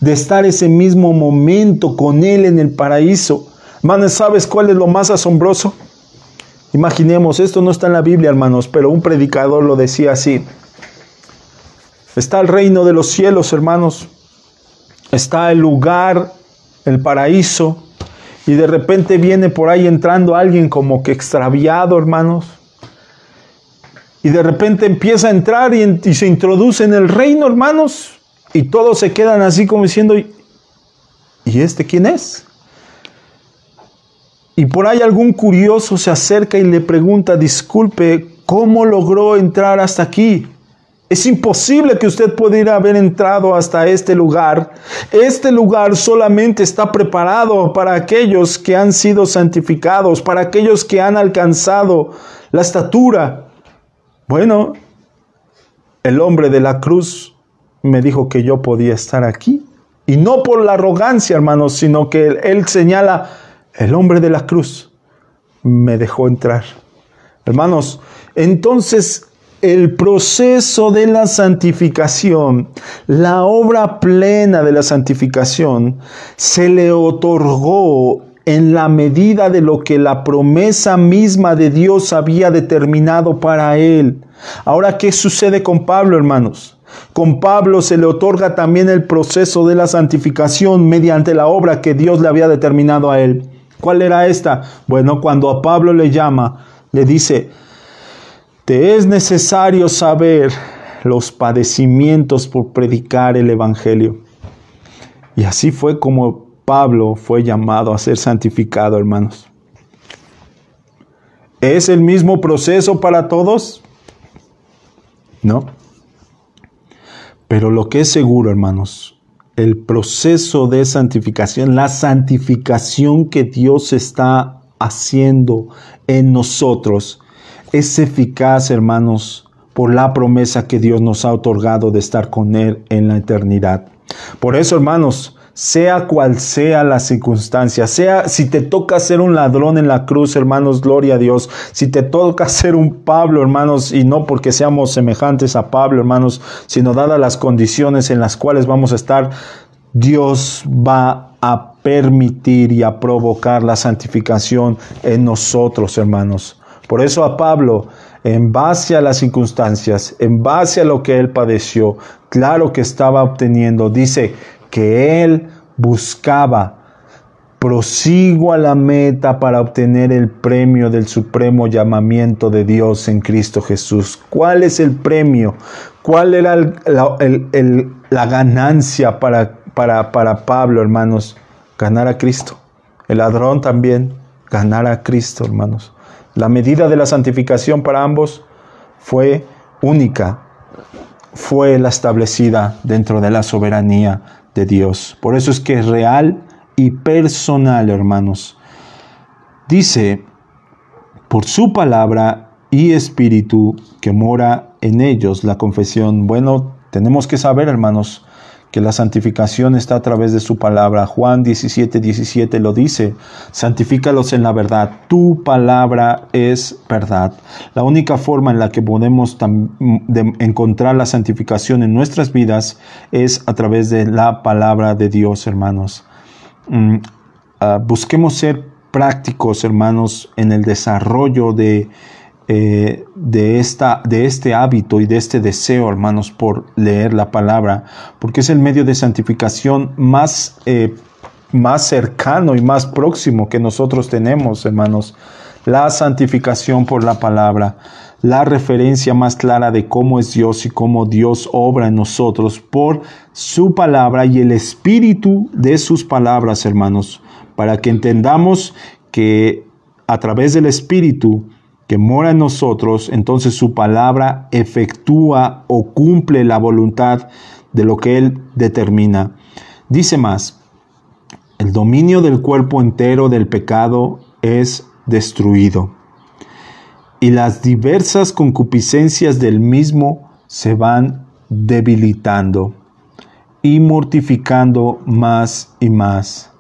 de estar ese mismo momento con Él en el paraíso. Hermanos, ¿sabes cuál es lo más asombroso? Imaginemos, esto no está en la Biblia, hermanos, pero un predicador lo decía así. Está el reino de los cielos, hermanos. Está el lugar, el paraíso. Y de repente viene por ahí entrando alguien como que extraviado, hermanos. Y de repente empieza a entrar y se introduce en el reino, hermanos. Y todos se quedan así como diciendo, ¿y este quién es? Y por ahí algún curioso se acerca y le pregunta, disculpe, ¿cómo logró entrar hasta aquí? Es imposible que usted pudiera haber entrado hasta este lugar. Este lugar solamente está preparado para aquellos que han sido santificados, para aquellos que han alcanzado la estatura. Bueno, el hombre de la cruz me dijo que yo podía estar aquí. Y no por la arrogancia, hermanos, sino que él señala, el hombre de la cruz me dejó entrar. Hermanos, entonces el proceso de la santificación, la obra plena de la santificación, se le otorgó en la medida de lo que la promesa misma de Dios había determinado para él. Ahora, ¿qué sucede con Pablo, hermanos? Con Pablo se le otorga también el proceso de la santificación mediante la obra que Dios le había determinado a él. ¿Cuál era esta? Bueno, cuando a Pablo le llama, le dice, te es necesario saber los padecimientos por predicar el evangelio. Y así fue como Pablo fue llamado a ser santificado, hermanos. ¿Es el mismo proceso para todos? No. Pero lo que es seguro, hermanos, el proceso de santificación, la santificación que Dios está haciendo en nosotros, es eficaz, hermanos, por la promesa que Dios nos ha otorgado de estar con Él en la eternidad. Por eso, hermanos, sea cual sea la circunstancia, sea si te toca ser un ladrón en la cruz, hermanos, gloria a Dios. Si te toca ser un Pablo, hermanos, y no porque seamos semejantes a Pablo, hermanos, sino dadas las condiciones en las cuales vamos a estar, Dios va a permitir y a provocar la santificación en nosotros, hermanos. Por eso a Pablo, en base a las circunstancias, en base a lo que él padeció, claro que estaba obteniendo, dice que él buscaba, prosigo a la meta para obtener el premio del supremo llamamiento de Dios en Cristo Jesús. ¿Cuál es el premio? ¿Cuál era la ganancia para Pablo, hermanos? Ganar a Cristo. El ladrón también, ganar a Cristo, hermanos. La medida de la santificación para ambos fue única, fue la establecida dentro de la soberanía de Dios. Por eso es que es real y personal, hermanos. Dice, por su palabra y espíritu que mora en ellos, la confesión. Bueno, tenemos que saber, hermanos, que la santificación está a través de su palabra. Juan 17:17 lo dice, santifícalos en la verdad, tu palabra es verdad. La única forma en la que podemos encontrar la santificación en nuestras vidas es a través de la palabra de Dios, hermanos. Busquemos ser prácticos, hermanos, en el desarrollo de este hábito y de este deseo, hermanos, por leer la palabra, porque es el medio de santificación más cercano y más próximo que nosotros tenemos, hermanos. La santificación por la palabra, la referencia más clara de cómo es Dios y cómo Dios obra en nosotros por su palabra y el espíritu de sus palabras, hermanos, para que entendamos que a través del espíritu que mora en nosotros, entonces su palabra efectúa o cumple la voluntad de lo que Él determina. Dice más, el dominio del cuerpo entero del pecado es destruido, y las diversas concupiscencias del mismo se van debilitando y mortificando más y más,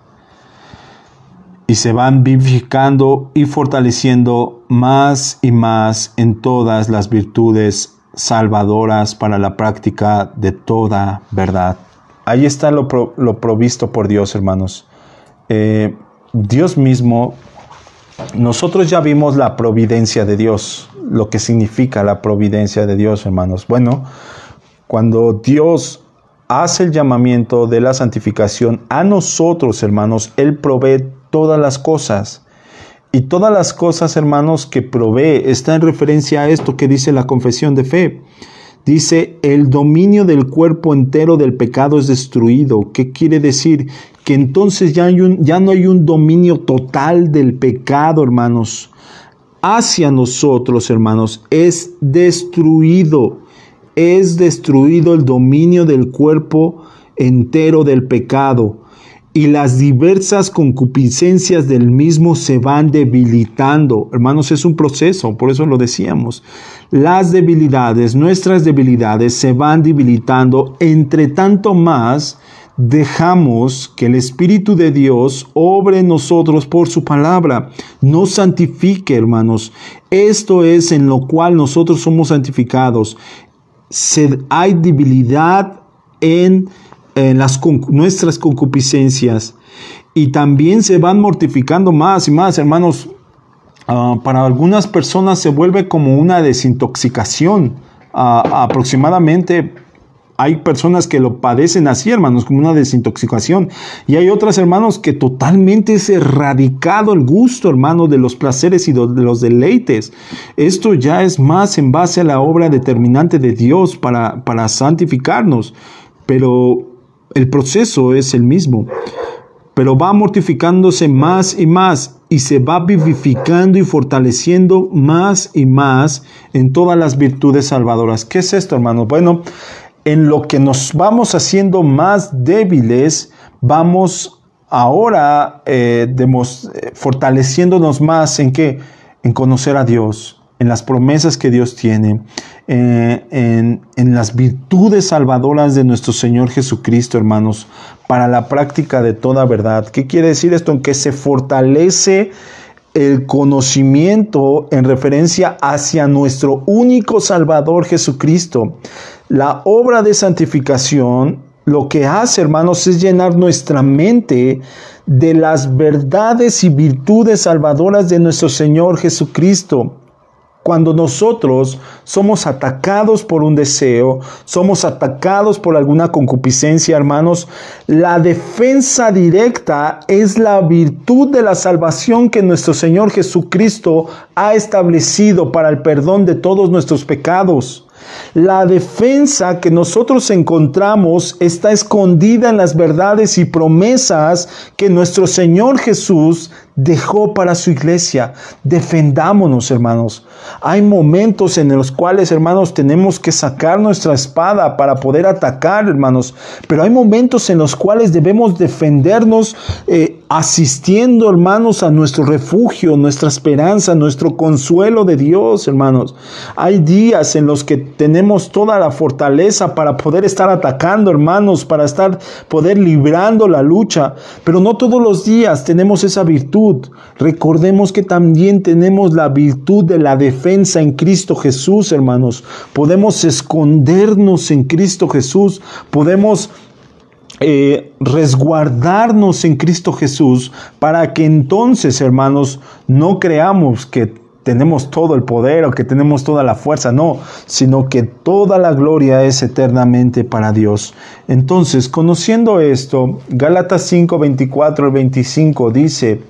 y se van vivificando y fortaleciendo más y más en todas las virtudes salvadoras para la práctica de toda verdad. Ahí está lo provisto por Dios, hermanos. Dios mismo, nosotros ya vimos la providencia de Dios, lo que significa la providencia de Dios, hermanos. Bueno, cuando Dios hace el llamamiento de la santificación a nosotros, hermanos, Él provee todas las cosas. Y todas las cosas, hermanos, que provee está en referencia a esto que dice la confesión de fe. Dice, el dominio del cuerpo entero del pecado es destruido. ¿Qué quiere decir? Que entonces ya no hay un dominio total del pecado, hermanos. Hacia nosotros, hermanos, es destruido. Es destruido el dominio del cuerpo entero del pecado. Y las diversas concupiscencias del mismo se van debilitando. Hermanos, es un proceso, por eso lo decíamos. Las debilidades, nuestras debilidades se van debilitando. Entre tanto más, dejamos que el Espíritu de Dios obre en nosotros por su palabra. Nos santifique, hermanos. Esto es en lo cual nosotros somos santificados. Hay debilidad en nuestras concupiscencias, y también se van mortificando más y más, hermanos. Para algunas personas se vuelve como una desintoxicación. Aproximadamente hay personas que lo padecen así, hermanos, como una desintoxicación, y hay otras, hermanos, que totalmente es erradicado el gusto, hermano, de los placeres y de los deleites. Esto ya es más en base a la obra determinante de Dios para santificarnos, pero el proceso es el mismo, pero va mortificándose más y se va vivificando y fortaleciendo más y más en todas las virtudes salvadoras. ¿Qué es esto, hermanos? Bueno, en lo que nos vamos haciendo más débiles, vamos ahora fortaleciéndonos más ¿en qué? En conocer a Dios, en las promesas que Dios tiene, en las virtudes salvadoras de nuestro Señor Jesucristo, hermanos, para la práctica de toda verdad. ¿Qué quiere decir esto? En que se fortalece el conocimiento en referencia hacia nuestro único Salvador Jesucristo. La obra de santificación lo que hace, hermanos, es llenar nuestra mente de las verdades y virtudes salvadoras de nuestro Señor Jesucristo. Cuando nosotros somos atacados por un deseo, somos atacados por alguna concupiscencia, hermanos, la defensa directa es la virtud de la salvación que nuestro Señor Jesucristo ha establecido para el perdón de todos nuestros pecados. La defensa que nosotros encontramos está escondida en las verdades y promesas que nuestro Señor Jesús dejó para su iglesia. Defendámonos, hermanos. Hay momentos en los cuales, hermanos, tenemos que sacar nuestra espada para poder atacar, hermanos. Pero hay momentos en los cuales debemos defendernos asistiendo, hermanos, a nuestro refugio, nuestra esperanza, nuestro consuelo de Dios, hermanos. Hay días en los que tenemos toda la fortaleza para poder estar atacando, hermanos, para poder librando la lucha. Pero no todos los días tenemos esa virtud. Recordemos que también tenemos la virtud de la defensa en Cristo Jesús, hermanos. Podemos escondernos en Cristo Jesús. Podemos resguardarnos en Cristo Jesús para que entonces, hermanos, no creamos que tenemos todo el poder o que tenemos toda la fuerza, no, sino que toda la gloria es eternamente para Dios. Entonces, conociendo esto, Gálatas 5, 24 al 25 dice: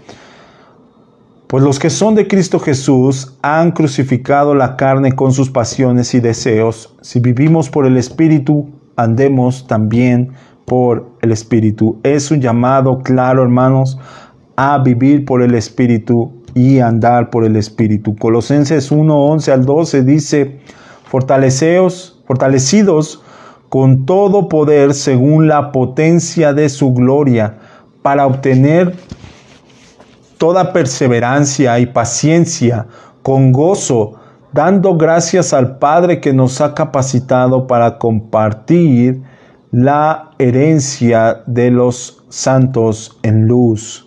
pues los que son de Cristo Jesús han crucificado la carne con sus pasiones y deseos. Si vivimos por el Espíritu, andemos también por el Espíritu. Es un llamado claro, hermanos, a vivir por el Espíritu y andar por el Espíritu. Colosenses 1, 11 al 12 dice: fortalecidos con todo poder según la potencia de su gloria, para obtener toda perseverancia y paciencia con gozo, dando gracias al Padre que nos ha capacitado para compartir la herencia de los santos en luz.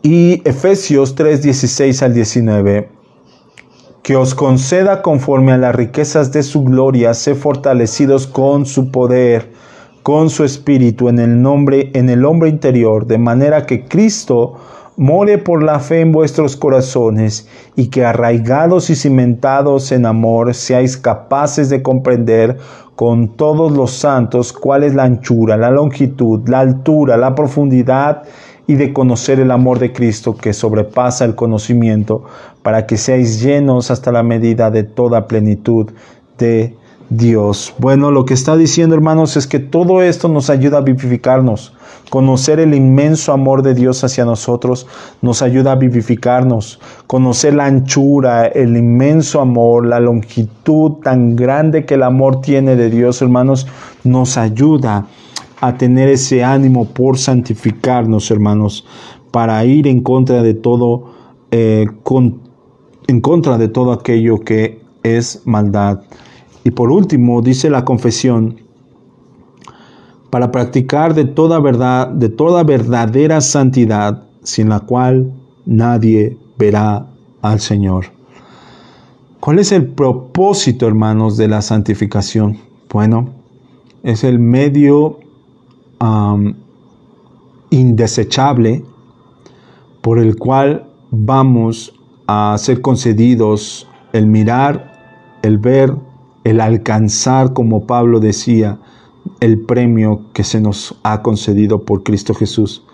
Y Efesios 3, 16 al 19. Que os conceda conforme a las riquezas de su gloria, ser fortalecidos con su poder, con su espíritu en el hombre interior, de manera que Cristo more por la fe en vuestros corazones, y que arraigados y cimentados en amor, seáis capaces de comprender con todos los santos cuál es la anchura, la longitud, la altura, la profundidad, y de conocer el amor de Cristo que sobrepasa el conocimiento, para que seáis llenos hasta la medida de toda plenitud de Dios. Bueno, lo que está diciendo, hermanos, es que todo esto nos ayuda a vivificarnos. Conocer el inmenso amor de Dios hacia nosotros nos ayuda a vivificarnos. Conocer la anchura, el inmenso amor, la longitud tan grande que el amor tiene de Dios, hermanos, nos ayuda a tener ese ánimo por santificarnos, hermanos, para ir en contra de todo, en contra de todo aquello que es maldad. Y por último, dice la confesión: para practicar de toda verdad, de toda verdadera santidad, sin la cual nadie verá al Señor. ¿Cuál es el propósito, hermanos, de la santificación? Bueno, es el medio indesechable por el cual vamos a ser concedidos el mirar, el ver, el alcanzar, como Pablo decía, el premio que se nos ha concedido por Cristo Jesús.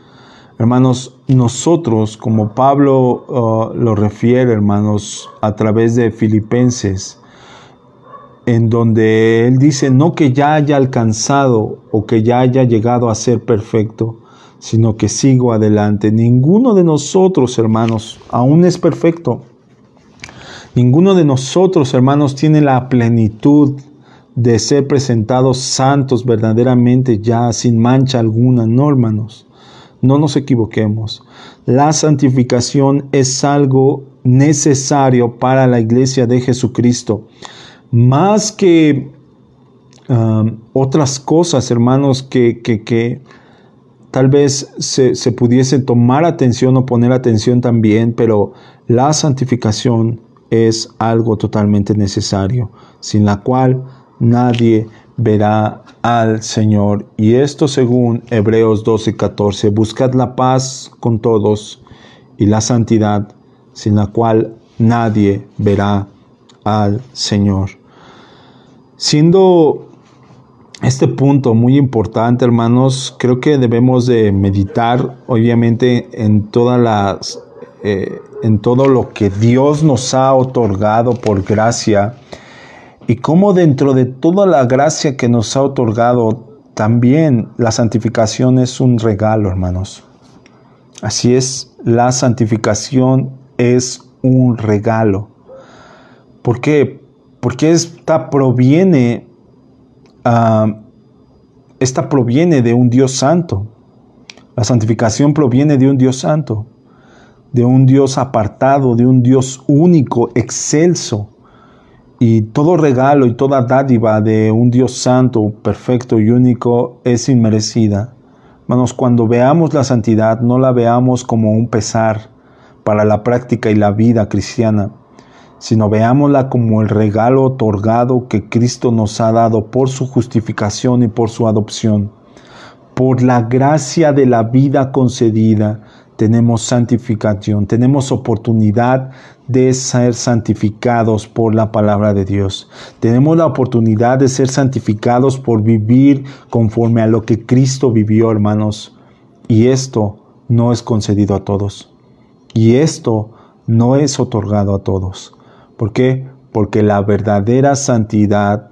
Hermanos, nosotros, como Pablo lo refiere, hermanos, a través de Filipenses, en donde él dice, no que ya haya alcanzado o que ya haya llegado a ser perfecto, sino que sigo adelante. Ninguno de nosotros, hermanos, aún es perfecto. Ninguno de nosotros, hermanos, tiene la plenitud de ser presentados santos verdaderamente, ya sin mancha alguna. No, hermanos, no nos equivoquemos. La santificación es algo necesario para la iglesia de Jesucristo. Más que otras cosas, hermanos, que tal vez se pudiese tomar atención o poner atención también, pero la santificación es algo totalmente necesario, sin la cual nadie verá al Señor. Y esto según Hebreos 12:14. Buscad la paz con todos y la santidad, sin la cual nadie verá al Señor. Siendo este punto muy importante, hermanos, creo que debemos de meditar, obviamente, en todo lo que Dios nos ha otorgado por gracia, y cómo dentro de toda la gracia que nos ha otorgado, también la santificación es un regalo, hermanos. Así es, la santificación es un regalo. ¿Por qué? Porque esta proviene de un Dios santo. La santificación proviene de un Dios santo, de un Dios apartado, de un Dios único, excelso. Y todo regalo y toda dádiva de un Dios santo, perfecto y único es inmerecida. Hermanos, cuando veamos la santidad, no la veamos como un pesar para la práctica y la vida cristiana, sino veámosla como el regalo otorgado que Cristo nos ha dado por su justificación y por su adopción. Por la gracia de la vida concedida, tenemos santificación, tenemos oportunidad de ser santificados por la palabra de Dios. Tenemos la oportunidad de ser santificados por vivir conforme a lo que Cristo vivió, hermanos. Y esto no es concedido a todos. Y esto no es otorgado a todos. ¿Por qué? Porque la verdadera santidad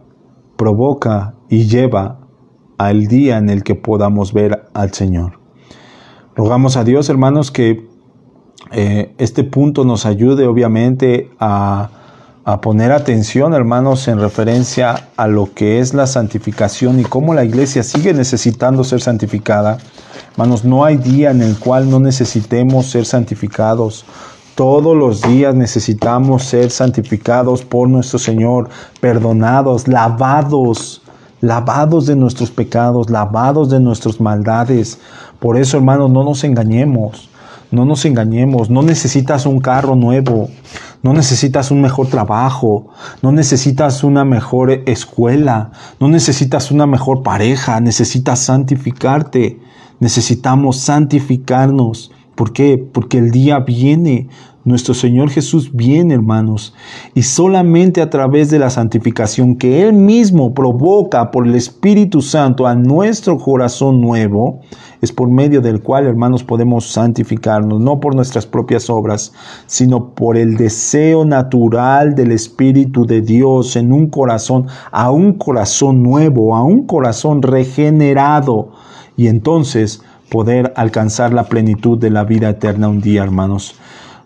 provoca y lleva al día en el que podamos ver al Señor. Rogamos a Dios, hermanos, que este punto nos ayude, obviamente, a poner atención, hermanos, en referencia a lo que es la santificación y cómo la iglesia sigue necesitando ser santificada. Hermanos, no hay día en el cual no necesitemos ser santificados. Todos los días necesitamos ser santificados por nuestro Señor, perdonados, lavados de nuestros pecados, lavados de nuestras maldades. Por eso, hermanos, no nos engañemos. No necesitas un carro nuevo, no necesitas un mejor trabajo, no necesitas una mejor escuela, no necesitas una mejor pareja, necesitas santificarte. Necesitamos santificarnos. ¿Por qué? Porque el día viene. Nuestro Señor Jesús viene, hermanos, y solamente a través de la santificación que Él mismo provoca por el Espíritu Santo a nuestro corazón nuevo, es por medio del cual, hermanos, podemos santificarnos, no por nuestras propias obras, sino por el deseo natural del Espíritu de Dios en un corazón, a un corazón nuevo, a un corazón regenerado, y entonces poder alcanzar la plenitud de la vida eterna un día, hermanos.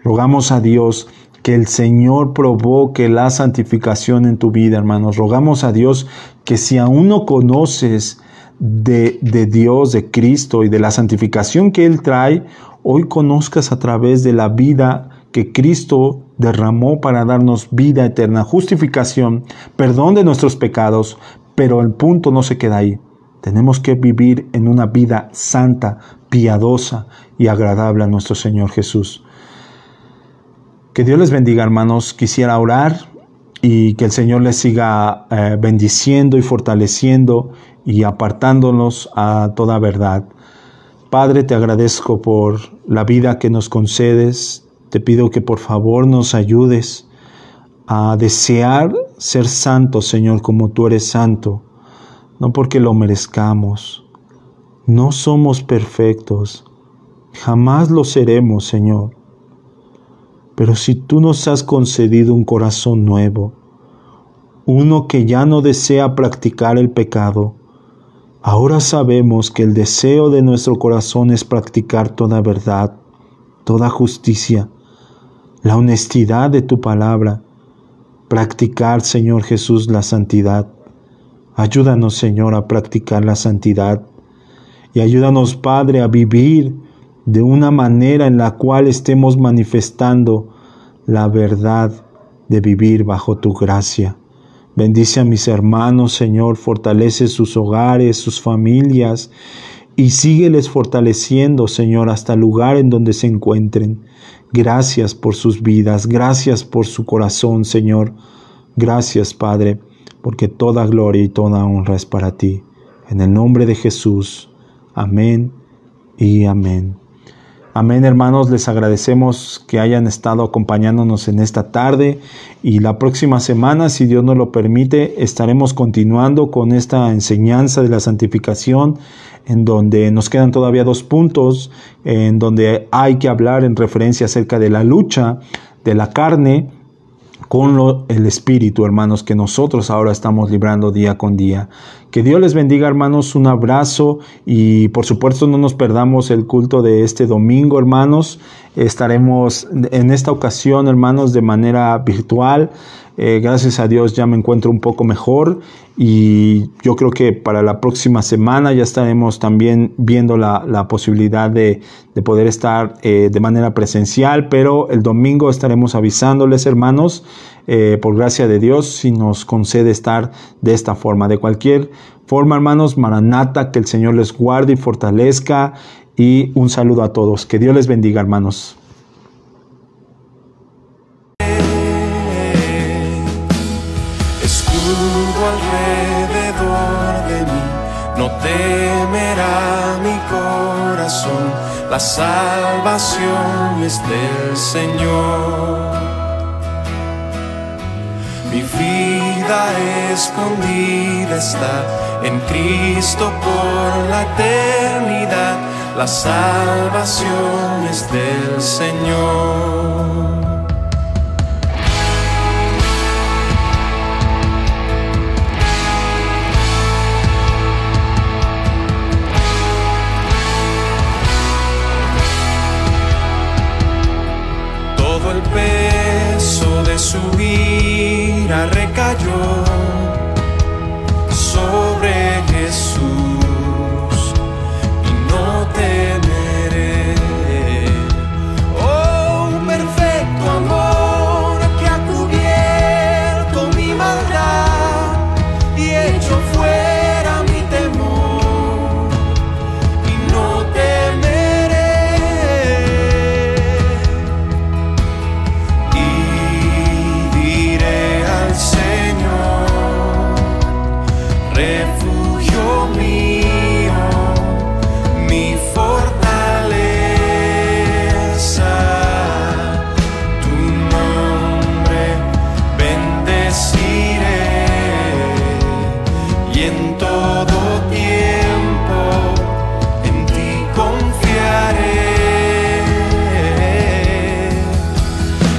Rogamos a Dios que el Señor provoque la santificación en tu vida, hermanos. Rogamos a Dios que si aún no conoces de Dios, de Cristo y de la santificación que Él trae, hoy conozcas a través de la vida que Cristo derramó para darnos vida eterna, justificación, perdón de nuestros pecados, pero el punto no se queda ahí. Tenemos que vivir en una vida santa, piadosa y agradable a nuestro Señor Jesús. Que Dios les bendiga, hermanos. Quisiera orar y que el Señor les siga bendiciendo y fortaleciendo y apartándonos a toda verdad. Padre, te agradezco por la vida que nos concedes. Te pido que por favor nos ayudes a desear ser santos, Señor, como tú eres santo. No porque lo merezcamos. No somos perfectos. Jamás lo seremos, Señor. Pero si tú nos has concedido un corazón nuevo, uno que ya no desea practicar el pecado, ahora sabemos que el deseo de nuestro corazón es practicar toda verdad, toda justicia, la honestidad de tu palabra, practicar, Señor Jesús, la santidad. Ayúdanos, Señor, a practicar la santidad y ayúdanos, Padre, a vivir de una manera en la cual estemos manifestando la verdad de vivir bajo tu gracia. Bendice a mis hermanos, Señor, fortalece sus hogares, sus familias y sígueles fortaleciendo, Señor, hasta el lugar en donde se encuentren. Gracias por sus vidas, gracias por su corazón, Señor. Gracias, Padre, porque toda gloria y toda honra es para ti. En el nombre de Jesús. Amén y amén. Amén, hermanos, les agradecemos que hayan estado acompañándonos en esta tarde y la próxima semana, si Dios nos lo permite, estaremos continuando con esta enseñanza de la santificación, en donde nos quedan todavía 2 puntos, en donde hay que hablar en referencia acerca de la lucha de la carne con el Espíritu, hermanos, que nosotros ahora estamos librando día con día. Que Dios les bendiga, hermanos, un abrazo y por supuesto no nos perdamos el culto de este domingo, hermanos. Estaremos en esta ocasión, hermanos, de manera virtual. Gracias a Dios ya me encuentro un poco mejor y yo creo que para la próxima semana ya estaremos también viendo la posibilidad de poder estar de manera presencial, pero el domingo estaremos avisándoles, hermanos, por gracia de Dios, si nos concede estar de esta forma. De cualquier forma, hermanos, Maranata, que el Señor les guarde y fortalezca, y un saludo a todos. Que Dios les bendiga, hermanos. Alrededor de mí, no temerá mi corazón, la salvación es del Señor. Mi vida escondida está en Cristo por la eternidad, la salvación es del Señor. El peso de su ira recayó sobre Jesús y no temeré. Oh, perfecto amor que ha cubierto mi maldad y hecho fuera mi temor y no temeré. Refugio mío, mi fortaleza, tu nombre bendeciré y en todo tiempo en ti confiaré.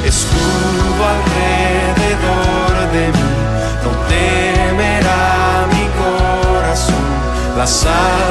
Escudo alrededor de mí, no temerá mi corazón, la salvación